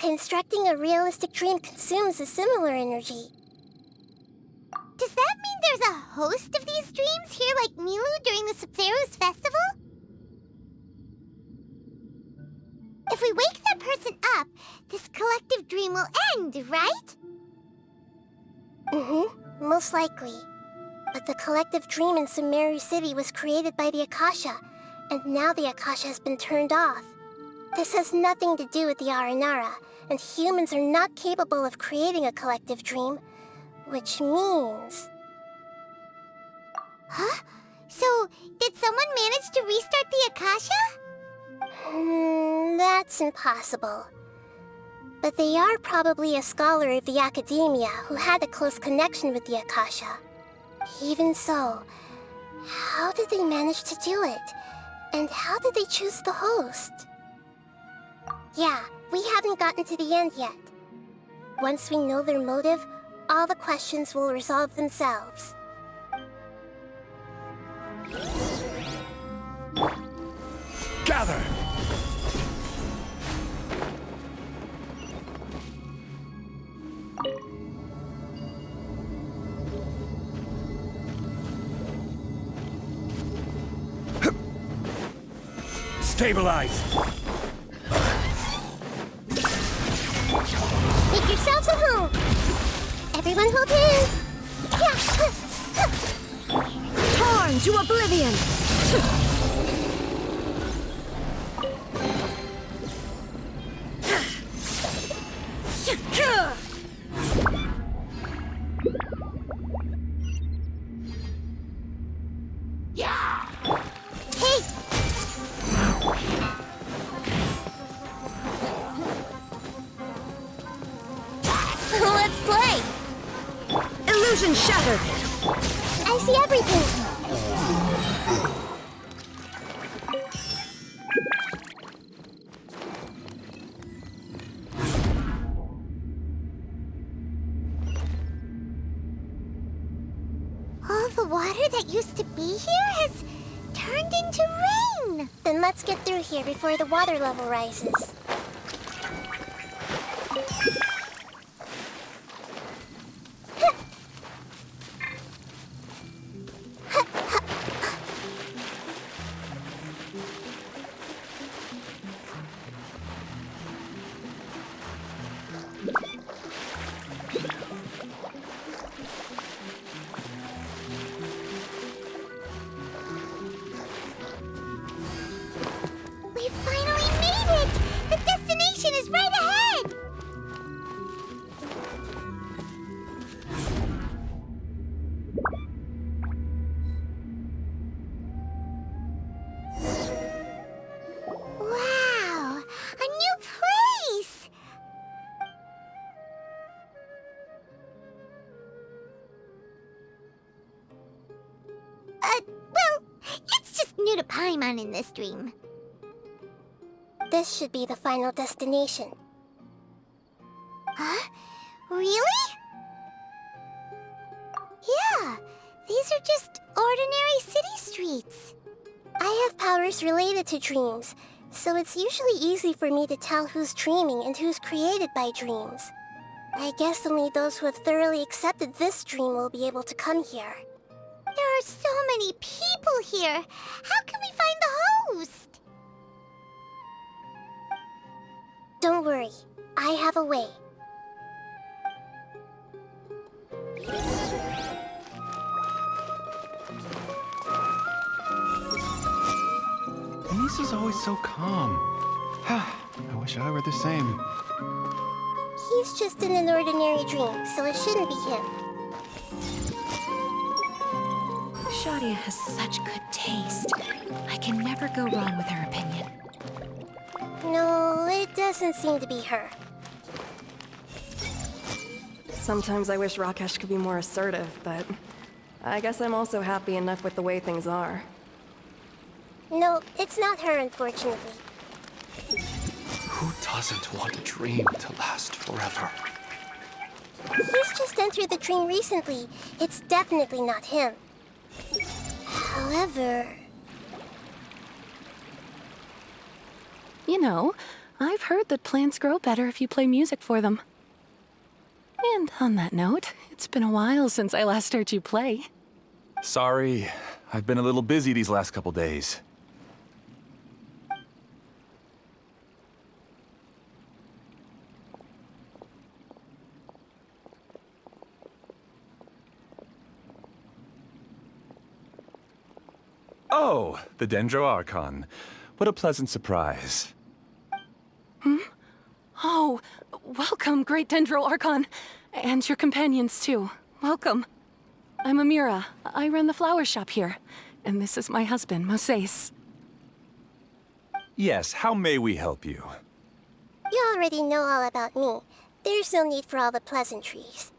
Constructing a realistic dream consumes a similar energy. Does that mean there's a host of these dreams here like Milu during the Sabzeruz festival? If we wake that person up, this collective dream will end, right? Mm-hmm, most likely. But the collective dream in Sumeru City was created by the Akasha, and now the Akasha has been turned off. This has nothing to do with the Aranara, and humans are not capable of creating a collective dream, which means... Huh? So, did someone manage to restart the Akasha? That's impossible. But they are probably a scholar of the Academia who had a close connection with the Akasha. Even so, how did they manage to do it? And how did they choose the host? Yeah, we haven't gotten to the end yet. Once we know their motive, all the questions will resolve themselves. Gather! Stabilize! Make yourselves at home! Everyone hold hands! Torn to oblivion! Let's play! Illusion shattered! I see everything! All the water that used to be here has turned into rain. Then let's get through here before the water level rises. We finally made it! The destination is right ahead! Wow! A new place! Well, it's just new to Paimon in this dream. This should be the final destination. Huh? Really? Yeah, these are just ordinary city streets. I have powers related to dreams, so it's usually easy for me to tell who's dreaming and who's created by dreams. I guess only those who have thoroughly accepted this dream will be able to come here. There are so many people here. How can we find the host? Don't worry, I have a way. Lisa's always so calm. I wish I were the same. He's just in an ordinary dream, so it shouldn't be him. Shadia has such good taste. I can never go wrong with her opinion. No, it doesn't seem to be her. Sometimes I wish Rakesh could be more assertive, but I guess I'm also happy enough with the way things are. No, it's not her, unfortunately. Who doesn't want a dream to last forever? He's just entered the dream recently. It's definitely not him. However... You know, I've heard that plants grow better if you play music for them. And on that note, it's been a while since I last heard you play. Sorry, I've been a little busy these last couple days. Oh, the Dendro Archon. What a pleasant surprise. Oh, welcome, Great Dendro Archon. And your companions, too. Welcome. I'm Amira. I run the flower shop here. And this is my husband, Moses. Yes, how may we help you? You already know all about me. There's no need for all the pleasantries.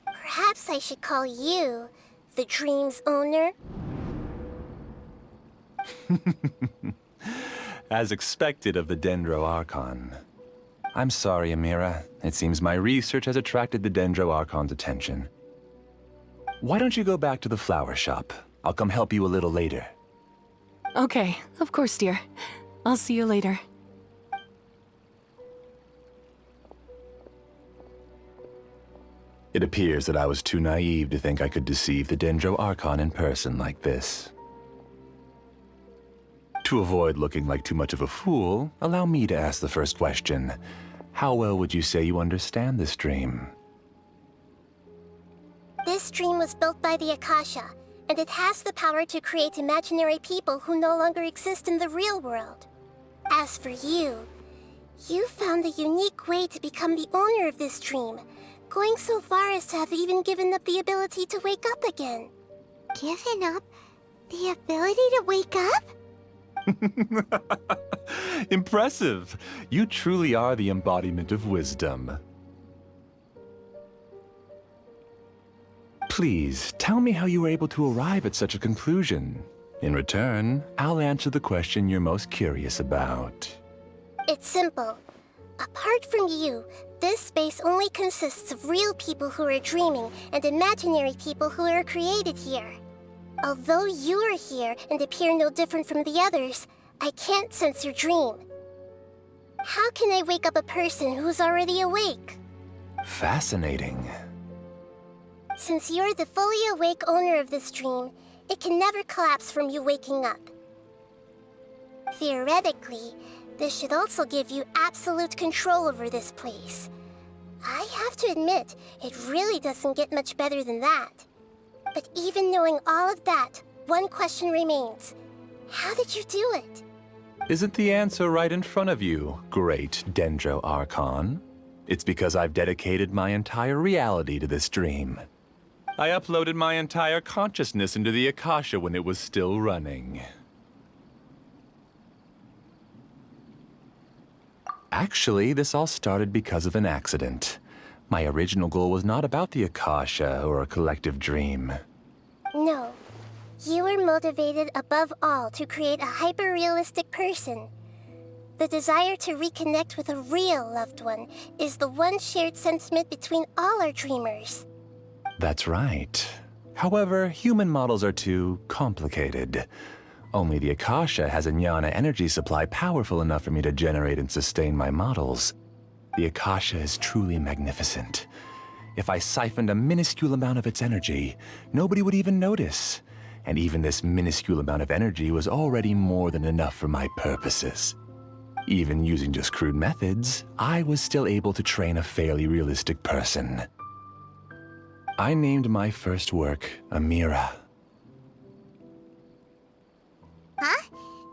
Perhaps I should call you the dream's owner? As expected of the Dendro Archon. I'm sorry, Amira. It seems my research has attracted the Dendro Archon's attention. Why don't you go back to the flower shop? I'll come help you a little later. Okay, of course, dear. I'll see you later. It appears that I was too naive to think I could deceive the Dendro Archon in person like this. To avoid looking like too much of a fool, allow me to ask the first question. How well would you say you understand this dream? This dream was built by the Akasha, and it has the power to create imaginary people who no longer exist in the real world. As for you, you found a unique way to become the owner of this dream, going so far as to have even given up the ability to wake up again. Given up the ability to wake up? Impressive! You truly are the embodiment of wisdom. Please, tell me how you were able to arrive at such a conclusion. In return, I'll answer the question you're most curious about. It's simple. Apart from you, this space only consists of real people who are dreaming and imaginary people who are created here. Although you are here and appear no different from the others, I can't sense your dream. How can I wake up a person who's already awake? Fascinating. Since you're the fully awake owner of this dream, it can never collapse from you waking up. Theoretically, this should also give you absolute control over this place. I have to admit, it really doesn't get much better than that. But even knowing all of that, one question remains. How did you do it? Isn't the answer right in front of you, great Dendro Archon? It's because I've dedicated my entire reality to this dream. I uploaded my entire consciousness into the Akasha when it was still running. Actually, this all started because of an accident. My original goal was not about the Akasha or a collective dream. No. You were motivated above all to create a hyper-realistic person. The desire to reconnect with a real loved one is the one shared sentiment between all our dreamers. That's right. However, human models are too complicated. Only the Akasha has a jnana energy supply powerful enough for me to generate and sustain my models. The Akasha is truly magnificent. If I siphoned a minuscule amount of its energy, nobody would even notice. And even this minuscule amount of energy was already more than enough for my purposes. Even using just crude methods, I was still able to train a fairly realistic person. I named my first work Amira. Huh?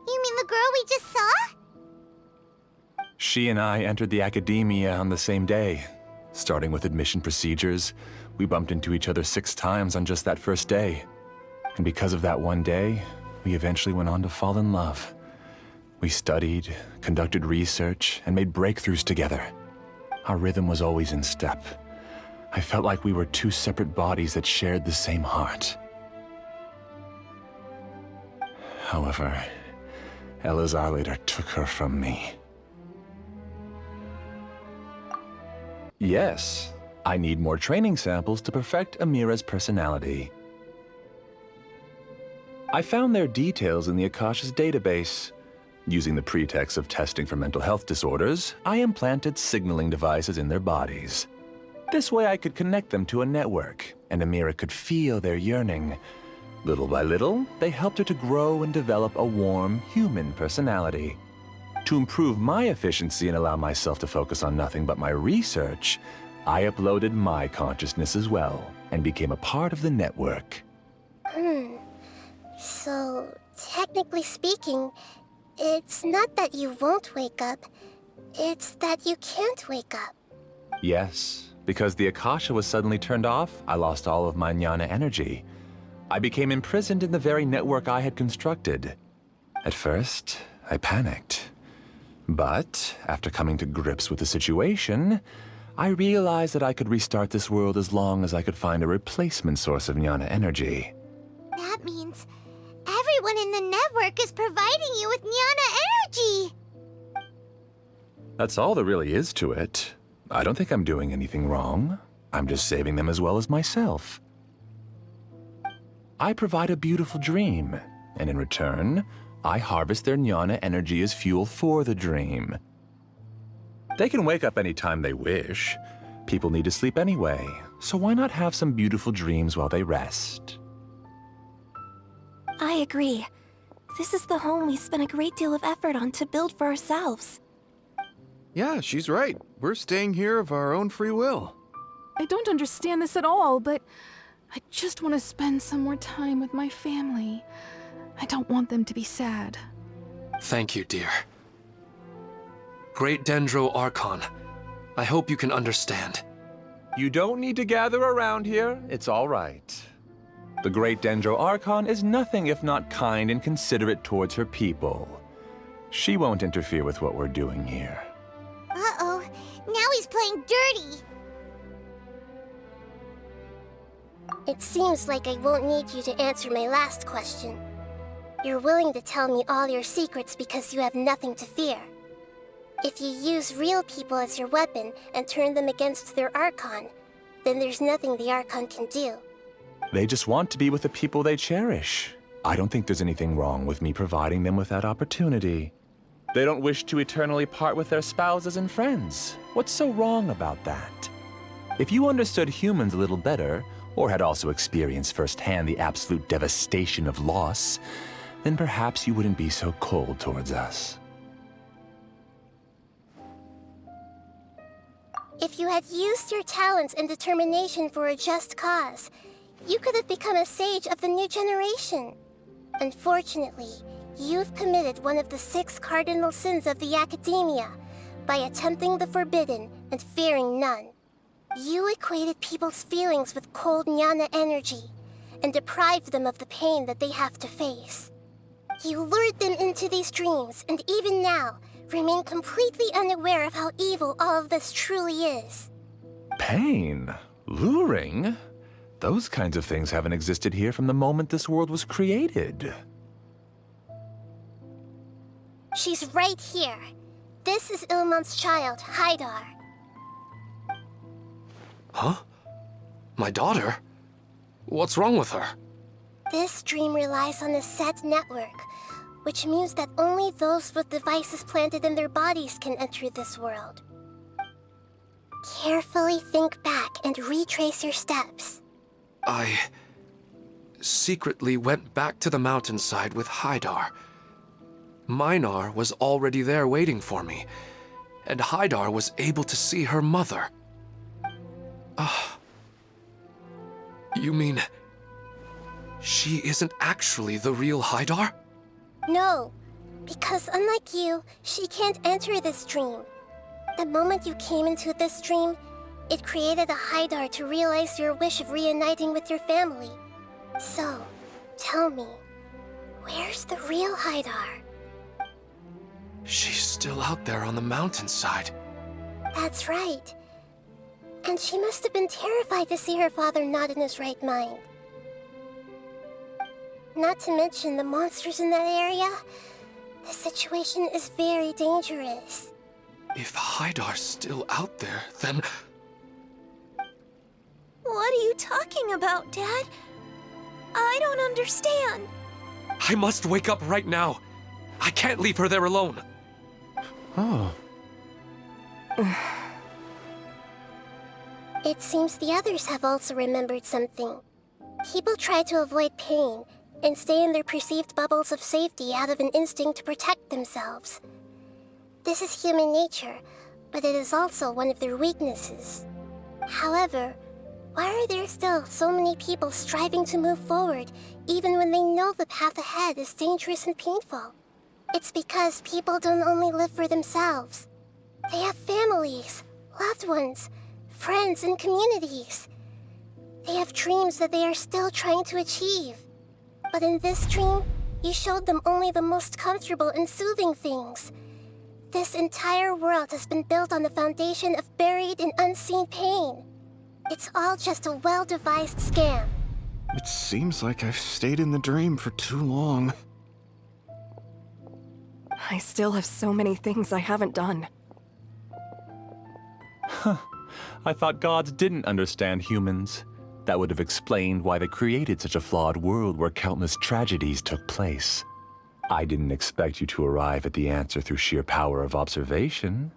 You mean the girl we just saw? She and I entered the academia on the same day. Starting with admission procedures, we bumped into each other 6 times on just that first day. And because of that one day, we eventually went on to fall in love. We studied, conducted research, and made breakthroughs together. Our rhythm was always in step. I felt like we were 2 separate bodies that shared the same heart. However, Elazar later took her from me. Yes, I need more training samples to perfect Amira's personality. I found their details in the Akasha's database. Using the pretext of testing for mental health disorders, I implanted signaling devices in their bodies. This way I could connect them to a network, and Amira could feel their yearning. Little by little, they helped her to grow and develop a warm, human personality. To improve my efficiency and allow myself to focus on nothing but my research, I uploaded my consciousness as well, and became a part of the network. So, technically speaking, it's not that you won't wake up, it's that you can't wake up. Yes, because the Akasha was suddenly turned off, I lost all of my jnana energy. I became imprisoned in the very network I had constructed. At first, I panicked. But, after coming to grips with the situation, I realized that I could restart this world as long as I could find a replacement source of jnana energy. That means everyone in the network is providing you with jnana energy! That's all there really is to it. I don't think I'm doing anything wrong. I'm just saving them as well as myself. I provide a beautiful dream, and in return, I harvest their jnana energy as fuel for the dream. They can wake up any time they wish. People need to sleep anyway, so why not have some beautiful dreams while they rest? I agree. This is the home we spent a great deal of effort on to build for ourselves. Yeah, she's right. We're staying here of our own free will. I don't understand this at all, but I just want to spend some more time with my family. I don't want them to be sad. Thank you, dear. Great Dendro Archon, I hope you can understand. You don't need to gather around here. It's all right. The Great Dendro Archon is nothing if not kind and considerate towards her people. She won't interfere with what we're doing here. Uh-oh, now he's playing dirty! It seems like I won't need you to answer my last question. You're willing to tell me all your secrets because you have nothing to fear. If you use real people as your weapon and turn them against their Archon, then there's nothing the Archon can do. They just want to be with the people they cherish. I don't think there's anything wrong with me providing them with that opportunity. They don't wish to eternally part with their spouses and friends. What's so wrong about that? If you understood humans a little better, or had also experienced firsthand the absolute devastation of loss, then perhaps you wouldn't be so cold towards us. If you had used your talents and determination for a just cause, you could have become a sage of the new generation. Unfortunately, you've committed one of the 6 cardinal sins of the Academia by attempting the forbidden and fearing none. You equated people's feelings with cold jnana energy and deprived them of the pain that they have to face. You lured them into these dreams, and even now, remain completely unaware of how evil all of this truly is. Pain? Luring? Those kinds of things haven't existed here from the moment this world was created. She's right here. This is Ilmon's child, Haidar. Huh? My daughter? What's wrong with her? This dream relies on a set network, which means that only those with devices planted in their bodies can enter this world. Carefully think back and retrace your steps. I secretly went back to the mountainside with Haidar. Minar was already there waiting for me, and Haidar was able to see her mother. You mean she isn't actually the real Haidar? No, because unlike you, she can't enter this dream. The moment you came into this dream, it created a Haidar to realize your wish of reuniting with your family. So, tell me, where's the real Haidar? She's still out there on the mountainside. That's right. And she must have been terrified to see her father not in his right mind. Not to mention the monsters in that area. The situation is very dangerous. If Haidar's still out there, then... What are you talking about, Dad? I don't understand. I must wake up right now. I can't leave her there alone. Oh. It seems the others have also remembered something. People try to avoid pain and stay in their perceived bubbles of safety out of an instinct to protect themselves. This is human nature, but it is also one of their weaknesses. However, why are there still so many people striving to move forward, even when they know the path ahead is dangerous and painful? It's because people don't only live for themselves. They have families, loved ones, friends, and communities. They have dreams that they are still trying to achieve. But in this dream, you showed them only the most comfortable and soothing things. This entire world has been built on the foundation of buried and unseen pain. It's all just a well-devised scam. It seems like I've stayed in the dream for too long. I still have so many things I haven't done. Huh. I thought gods didn't understand humans. That would have explained why they created such a flawed world where countless tragedies took place. I didn't expect you to arrive at the answer through sheer power of observation.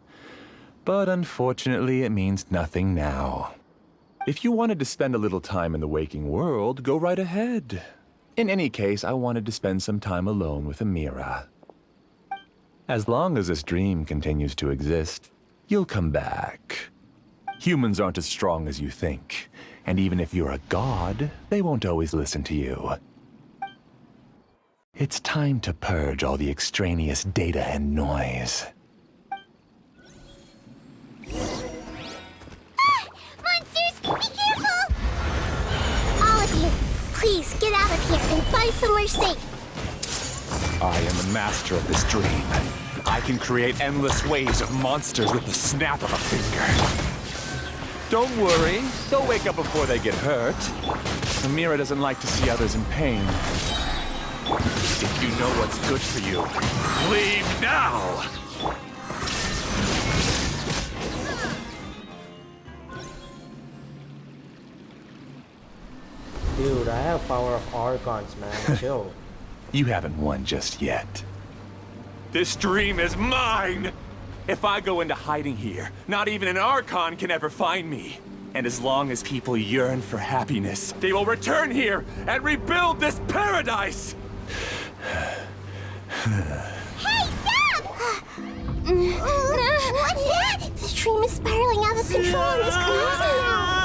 But unfortunately, it means nothing now. If you wanted to spend a little time in the waking world, go right ahead. In any case, I wanted to spend some time alone with Amira. As long as this dream continues to exist, you'll come back. Humans aren't as strong as you think, and even if you're a god, they won't always listen to you. It's time to purge all the extraneous data and noise. Monsters, be careful! All of you, please get out of here and find somewhere safe. I am the master of this dream. I can create endless waves of monsters with the snap of a finger. Don't worry, they'll wake up before they get hurt. Amira doesn't like to see others in pain. If you know what's good for you, leave now! Dude, I have power of Archons, man. Chill. You haven't won just yet. This dream is mine! If I go into hiding here, not even an Archon can ever find me. And as long as people yearn for happiness, they will return here and rebuild this paradise! Hey, stop! What's that? The dream is spiraling out of control and is collapsing now.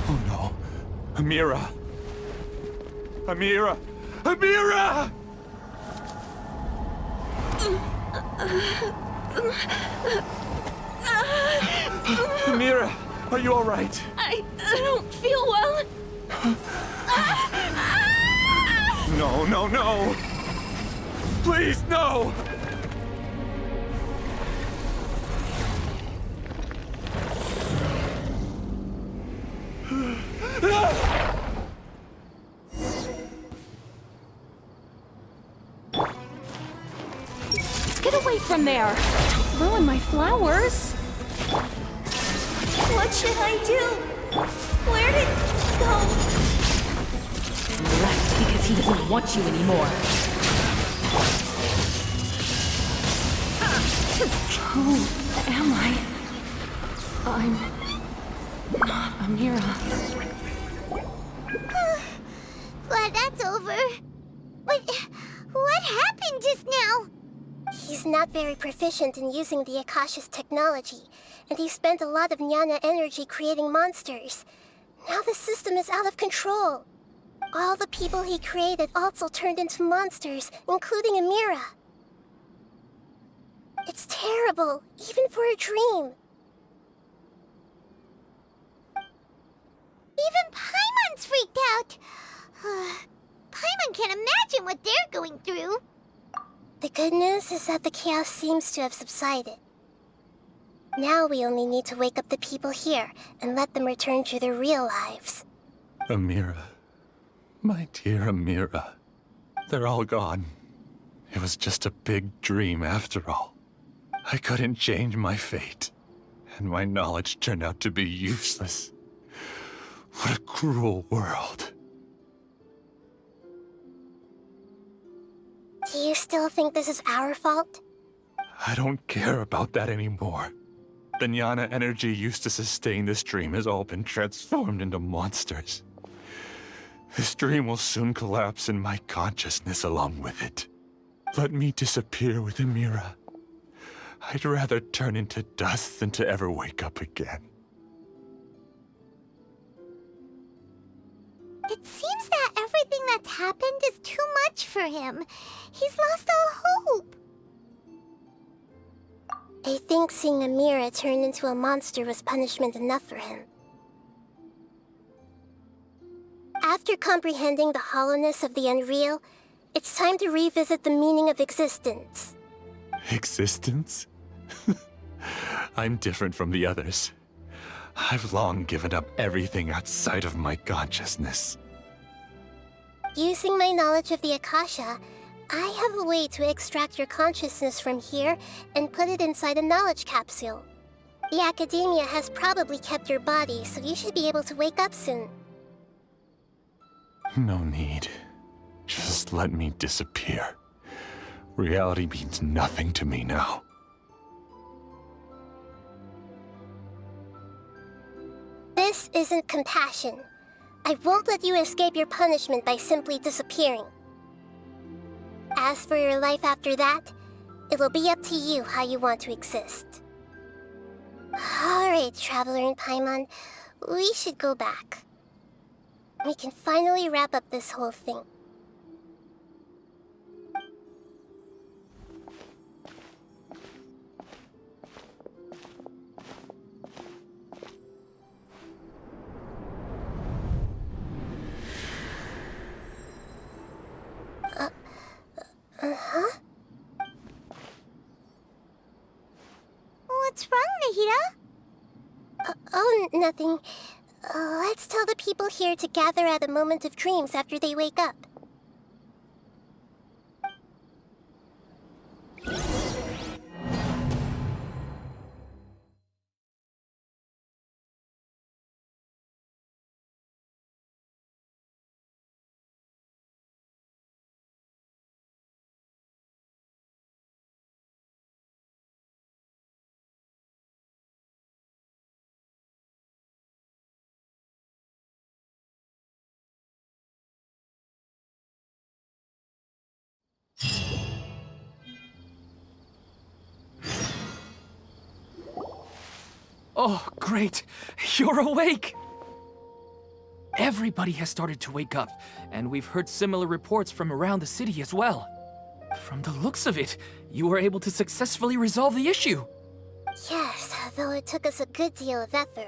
Oh no. Amira! Amira! Amira! Amira, are you all right? I don't feel well. No, no, no! Please, no! Get away from there! Don't ruin my flowers! What should I do? Where did it go? Left because he doesn't want you anymore. Who am I? I'm not Amira. Glad that's over. But what happened just now? He's not very proficient in using the Akasha's technology, and he spent a lot of Jnana energy creating monsters. Now the system is out of control. All the people he created also turned into monsters, including Amira. It's terrible, even for a dream. Even Paimon's freaked out. Paimon can't imagine what they're going through. The good news is that the chaos seems to have subsided. Now we only need to wake up the people here and let them return to their real lives. Amira. My dear Amira. They're all gone. It was just a big dream after all. I couldn't change my fate, and my knowledge turned out to be useless. What a cruel world. Do you still think this is our fault? I don't care about that anymore. The Jnana energy used to sustain this dream has all been transformed into monsters. This dream will soon collapse and my consciousness along with it. Let me disappear with Amira. I'd rather turn into dust than to ever wake up again. It seems that everything that's happened is too much for him. He's lost all hope. I think seeing Amira turn into a monster was punishment enough for him. After comprehending the hollowness of the unreal, it's time to revisit the meaning of existence. Existence? I'm different from the others. I've long given up everything outside of my consciousness. Using my knowledge of the Akasha, I have a way to extract your consciousness from here and put it inside a knowledge capsule. The Academia has probably kept your body, so you should be able to wake up soon. No need. Just let me disappear. Reality means nothing to me now. This isn't compassion. I won't let you escape your punishment by simply disappearing. As for your life after that, it'll be up to you how you want to exist. Alright, Traveler and Paimon, we should go back. We can finally wrap up this whole thing. Nahida? Oh, nothing. Let's tell the people here to gather at a moment of dreams after they wake up. Oh, great! You're awake! Everybody has started to wake up, and we've heard similar reports from around the city as well. From the looks of it, you were able to successfully resolve the issue. Yes, though it took us a good deal of effort.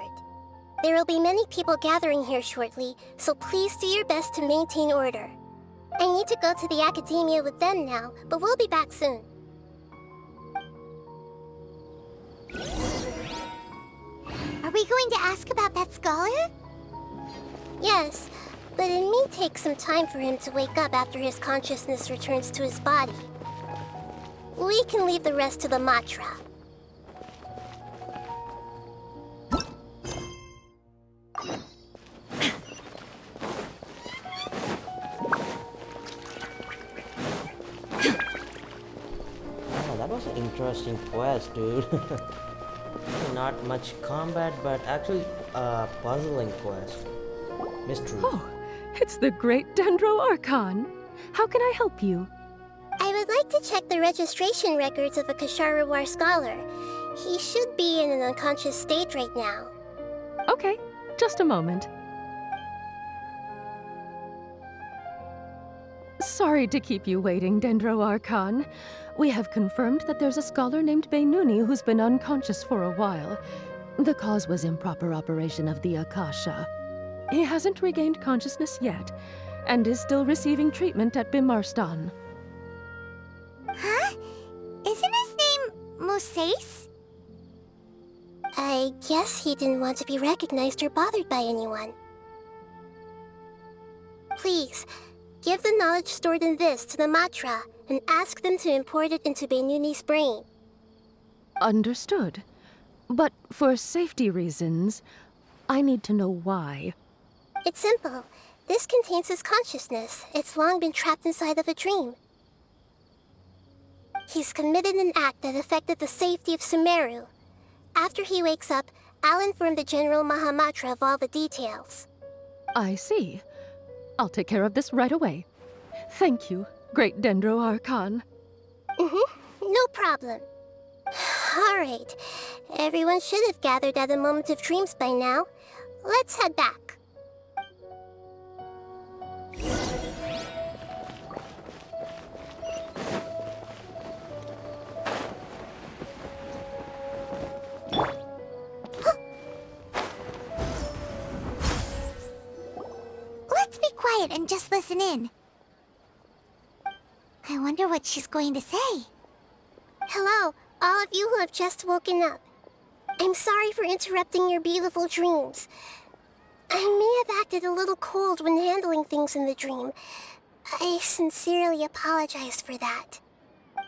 There will be many people gathering here shortly, so please do your best to maintain order. I need to go to the academia with them now, but we'll be back soon. Are we going to ask about that scholar? Yes, but it may take some time for him to wake up after his consciousness returns to his body. We can leave the rest to the Matra. Oh, that was an interesting quest, dude. Not much combat, but actually a puzzling quest. Mystery. Oh, it's the great Dendro Archon. How can I help you? I would like to check the registration records of a Kasharawar scholar. He should be in an unconscious state right now. Okay, just a moment. Sorry to keep you waiting, Dendro Archon. We have confirmed that there's a scholar named Beinuni who's been unconscious for a while. The cause was improper operation of the Akasha. He hasn't regained consciousness yet, and is still receiving treatment at Bimarstan. Huh? Isn't his name Moses? I guess he didn't want to be recognized or bothered by anyone. Please, give the knowledge stored in this to the Matra, and ask them to import it into Beinuni's brain. Understood. But for safety reasons, I need to know why. It's simple. This contains his consciousness. It's long been trapped inside of a dream. He's committed an act that affected the safety of Sumeru. After he wakes up, I'll inform the General Mahamatra of all the details. I see. I'll take care of this right away. Thank you, great Dendro Archon. No problem. All right. Everyone should have gathered at a moment of dreams by now. Let's head back. Let's be quiet and just listen in. I wonder what she's going to say. Hello, all of you who have just woken up. I'm sorry for interrupting your beautiful dreams. I may have acted a little cold when handling things in the dream. I sincerely apologize for that.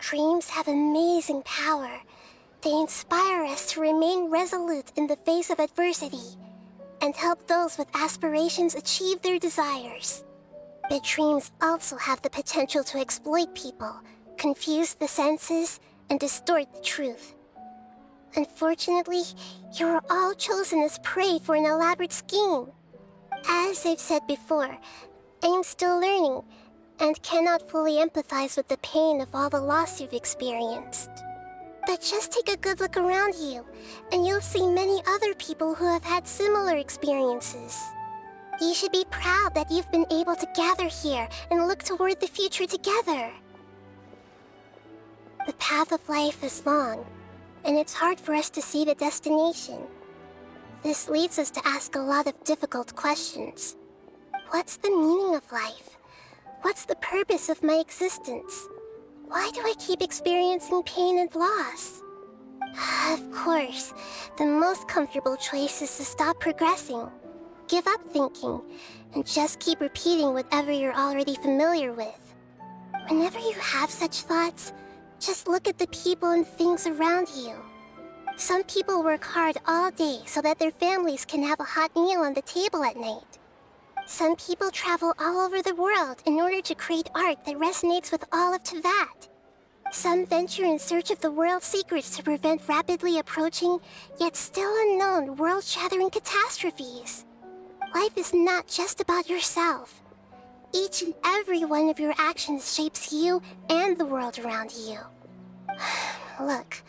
Dreams have amazing power. They inspire us to remain resolute in the face of adversity, and help those with aspirations achieve their desires. But dreams also have the potential to exploit people, confuse the senses, and distort the truth. Unfortunately, you were all chosen as prey for an elaborate scheme. As I've said before, I am still learning, and cannot fully empathize with the pain of all the loss you've experienced. But just take a good look around you, and you'll see many other people who have had similar experiences. You should be proud that you've been able to gather here and look toward the future together. The path of life is long, and it's hard for us to see the destination. This leads us to ask a lot of difficult questions. What's the meaning of life? What's the purpose of my existence? Why do I keep experiencing pain and loss? Of course, the most comfortable choice is to stop progressing. Give up thinking, and just keep repeating whatever you're already familiar with. Whenever you have such thoughts, just look at the people and things around you. Some people work hard all day so that their families can have a hot meal on the table at night. Some people travel all over the world in order to create art that resonates with all of Teyvat. Some venture in search of the world's secrets to prevent rapidly approaching, yet still unknown, world-shattering catastrophes. Life is not just about yourself. Each and every one of your actions shapes you and the world around you. Look,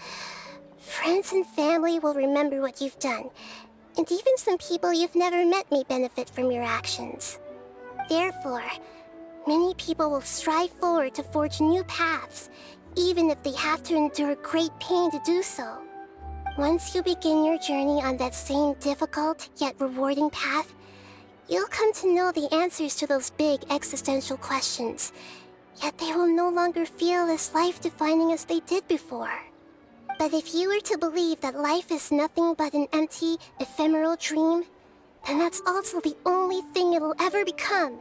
friends and family will remember what you've done, and even some people you've never met may benefit from your actions. Therefore, many people will strive forward to forge new paths, even if they have to endure great pain to do so. Once you begin your journey on that same difficult yet rewarding path, you'll come to know the answers to those big existential questions, yet they will no longer feel as life-defining as they did before. But if you were to believe that life is nothing but an empty, ephemeral dream, then that's also the only thing it'll ever become.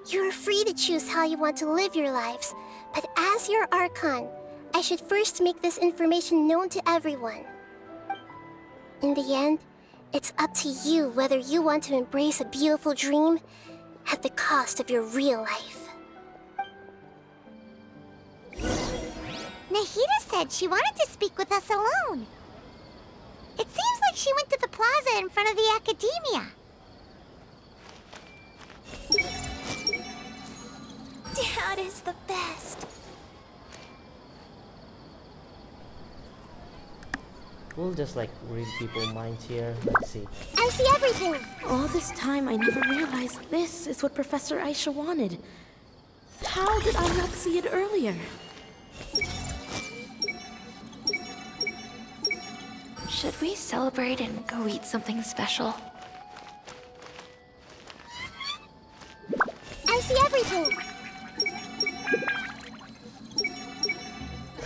You're free to choose how you want to live your lives, but as your Archon, I should first make this information known to everyone. In the end, it's up to you whether you want to embrace a beautiful dream at the cost of your real life. Nahida said she wanted to speak with us alone. It seems like she went to the plaza in front of the academia. Dad is the best. We'll just like read people's minds here. Let's see. I see everything! All this time, I never realized this is what Professor Aisha wanted. How did I not see it earlier? Should we celebrate and go eat something special? I see everything!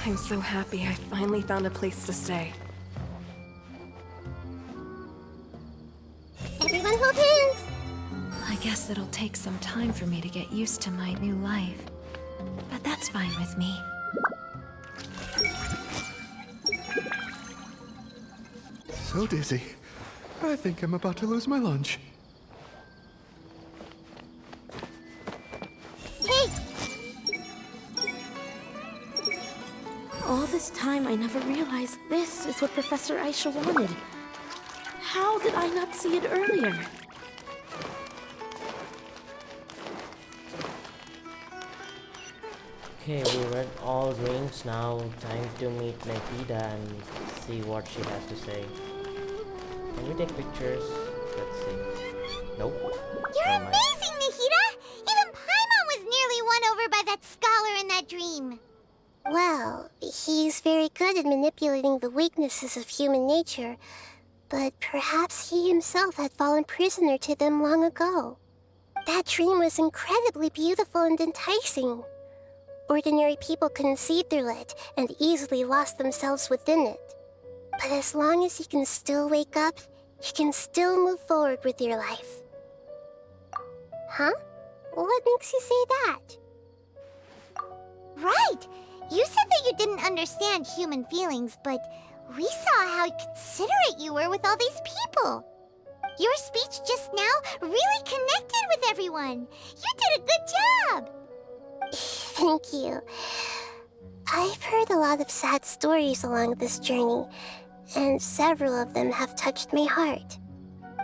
I'm so happy I finally found a place to stay. Everyone hold hands! I guess it'll take some time for me to get used to my new life. But that's fine with me. So dizzy. I think I'm about to lose my lunch. Hey! All this time, I never realized this is what Professor Aisha wanted. How did I not see it earlier? Okay, we read all dreams. Now time to meet Nahida and see what she has to say. Can we take pictures? Let's see. Nope. You're amazing, Nahida! Even Paimon was nearly won over by that scholar in that dream. Well, he's very good at manipulating the weaknesses of human nature, but perhaps he himself had fallen prisoner to them long ago. That dream was incredibly beautiful and enticing. Ordinary people couldn't see through it and easily lost themselves within it. But as long as you can still wake up, you can still move forward with your life. Huh? What makes you say that? Right! You said that you didn't understand human feelings, but we saw how considerate you were with all these people. Your speech just now really connected with everyone. You did a good job! Thank you. I've heard a lot of sad stories along this journey, and several of them have touched my heart.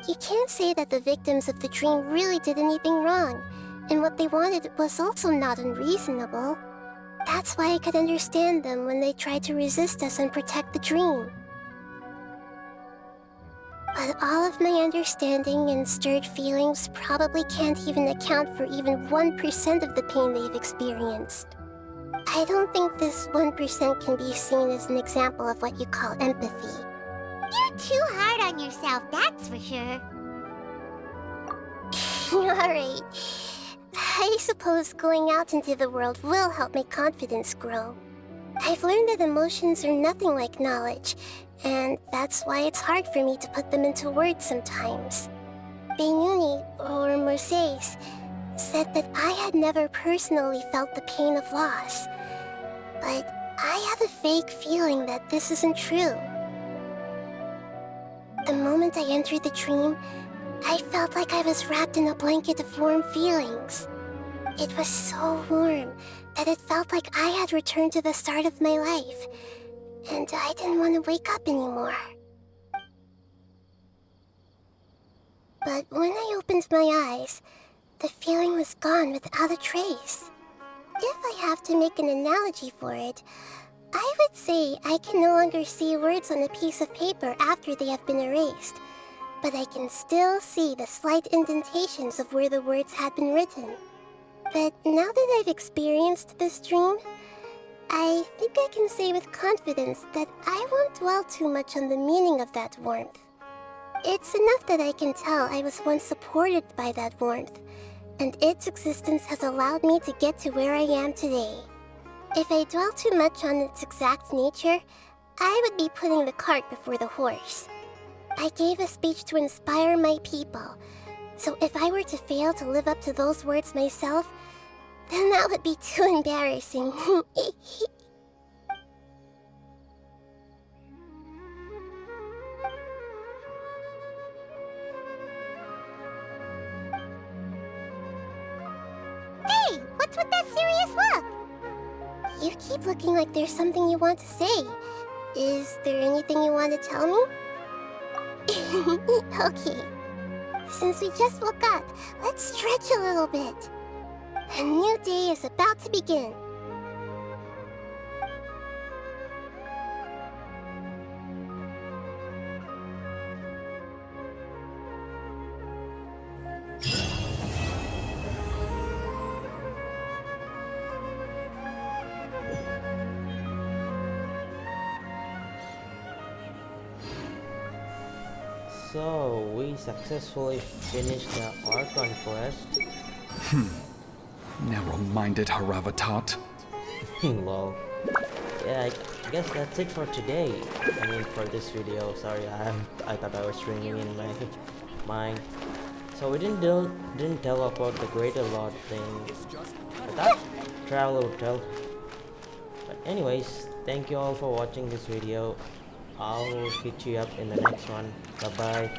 You can't say that the victims of the dream really did anything wrong, and what they wanted was also not unreasonable. That's why I could understand them when they tried to resist us and protect the dream. But all of my understanding and stirred feelings probably can't even account for even 1% of the pain they've experienced. I don't think this 1% can be seen as an example of what you call empathy. You're too hard on yourself, that's for sure. Alright. I suppose going out into the world will help my confidence grow. I've learned that emotions are nothing like knowledge, and that's why it's hard for me to put them into words sometimes. Benuni, or Mercedes, said that I had never personally felt the pain of loss. But I have a vague feeling that this isn't true. The moment I entered the dream, I felt like I was wrapped in a blanket of warm feelings. It was so warm that it felt like I had returned to the start of my life, and I didn't want to wake up anymore. But when I opened my eyes, the feeling was gone without a trace. If I have to make an analogy for it, I would say I can no longer see words on a piece of paper after they have been erased, but I can still see the slight indentations of where the words had been written. But now that I've experienced this dream, I think I can say with confidence that I won't dwell too much on the meaning of that warmth. It's enough that I can tell I was once supported by that warmth, and its existence has allowed me to get to where I am today. If I dwell too much on its exact nature, I would be putting the cart before the horse. I gave a speech to inspire my people, so if I were to fail to live up to those words myself, then that would be too embarrassing. Hey, what's with that serious look? You keep looking like there's something you want to say. Is there anything you want to tell me? Okay. Since we just woke up, let's stretch a little bit. A new day is about to begin. So, we successfully finished the Archon quest. Narrow-minded Haravatat. Lol. Yeah, I guess that's it for today. I mean, for this video. Sorry, I thought I was streaming in my mind. So we didn't tell about the Greater Lord thing. I thought Traveler would tell. But anyways, thank you all for watching this video. I'll hit you up in the next one. Bye bye.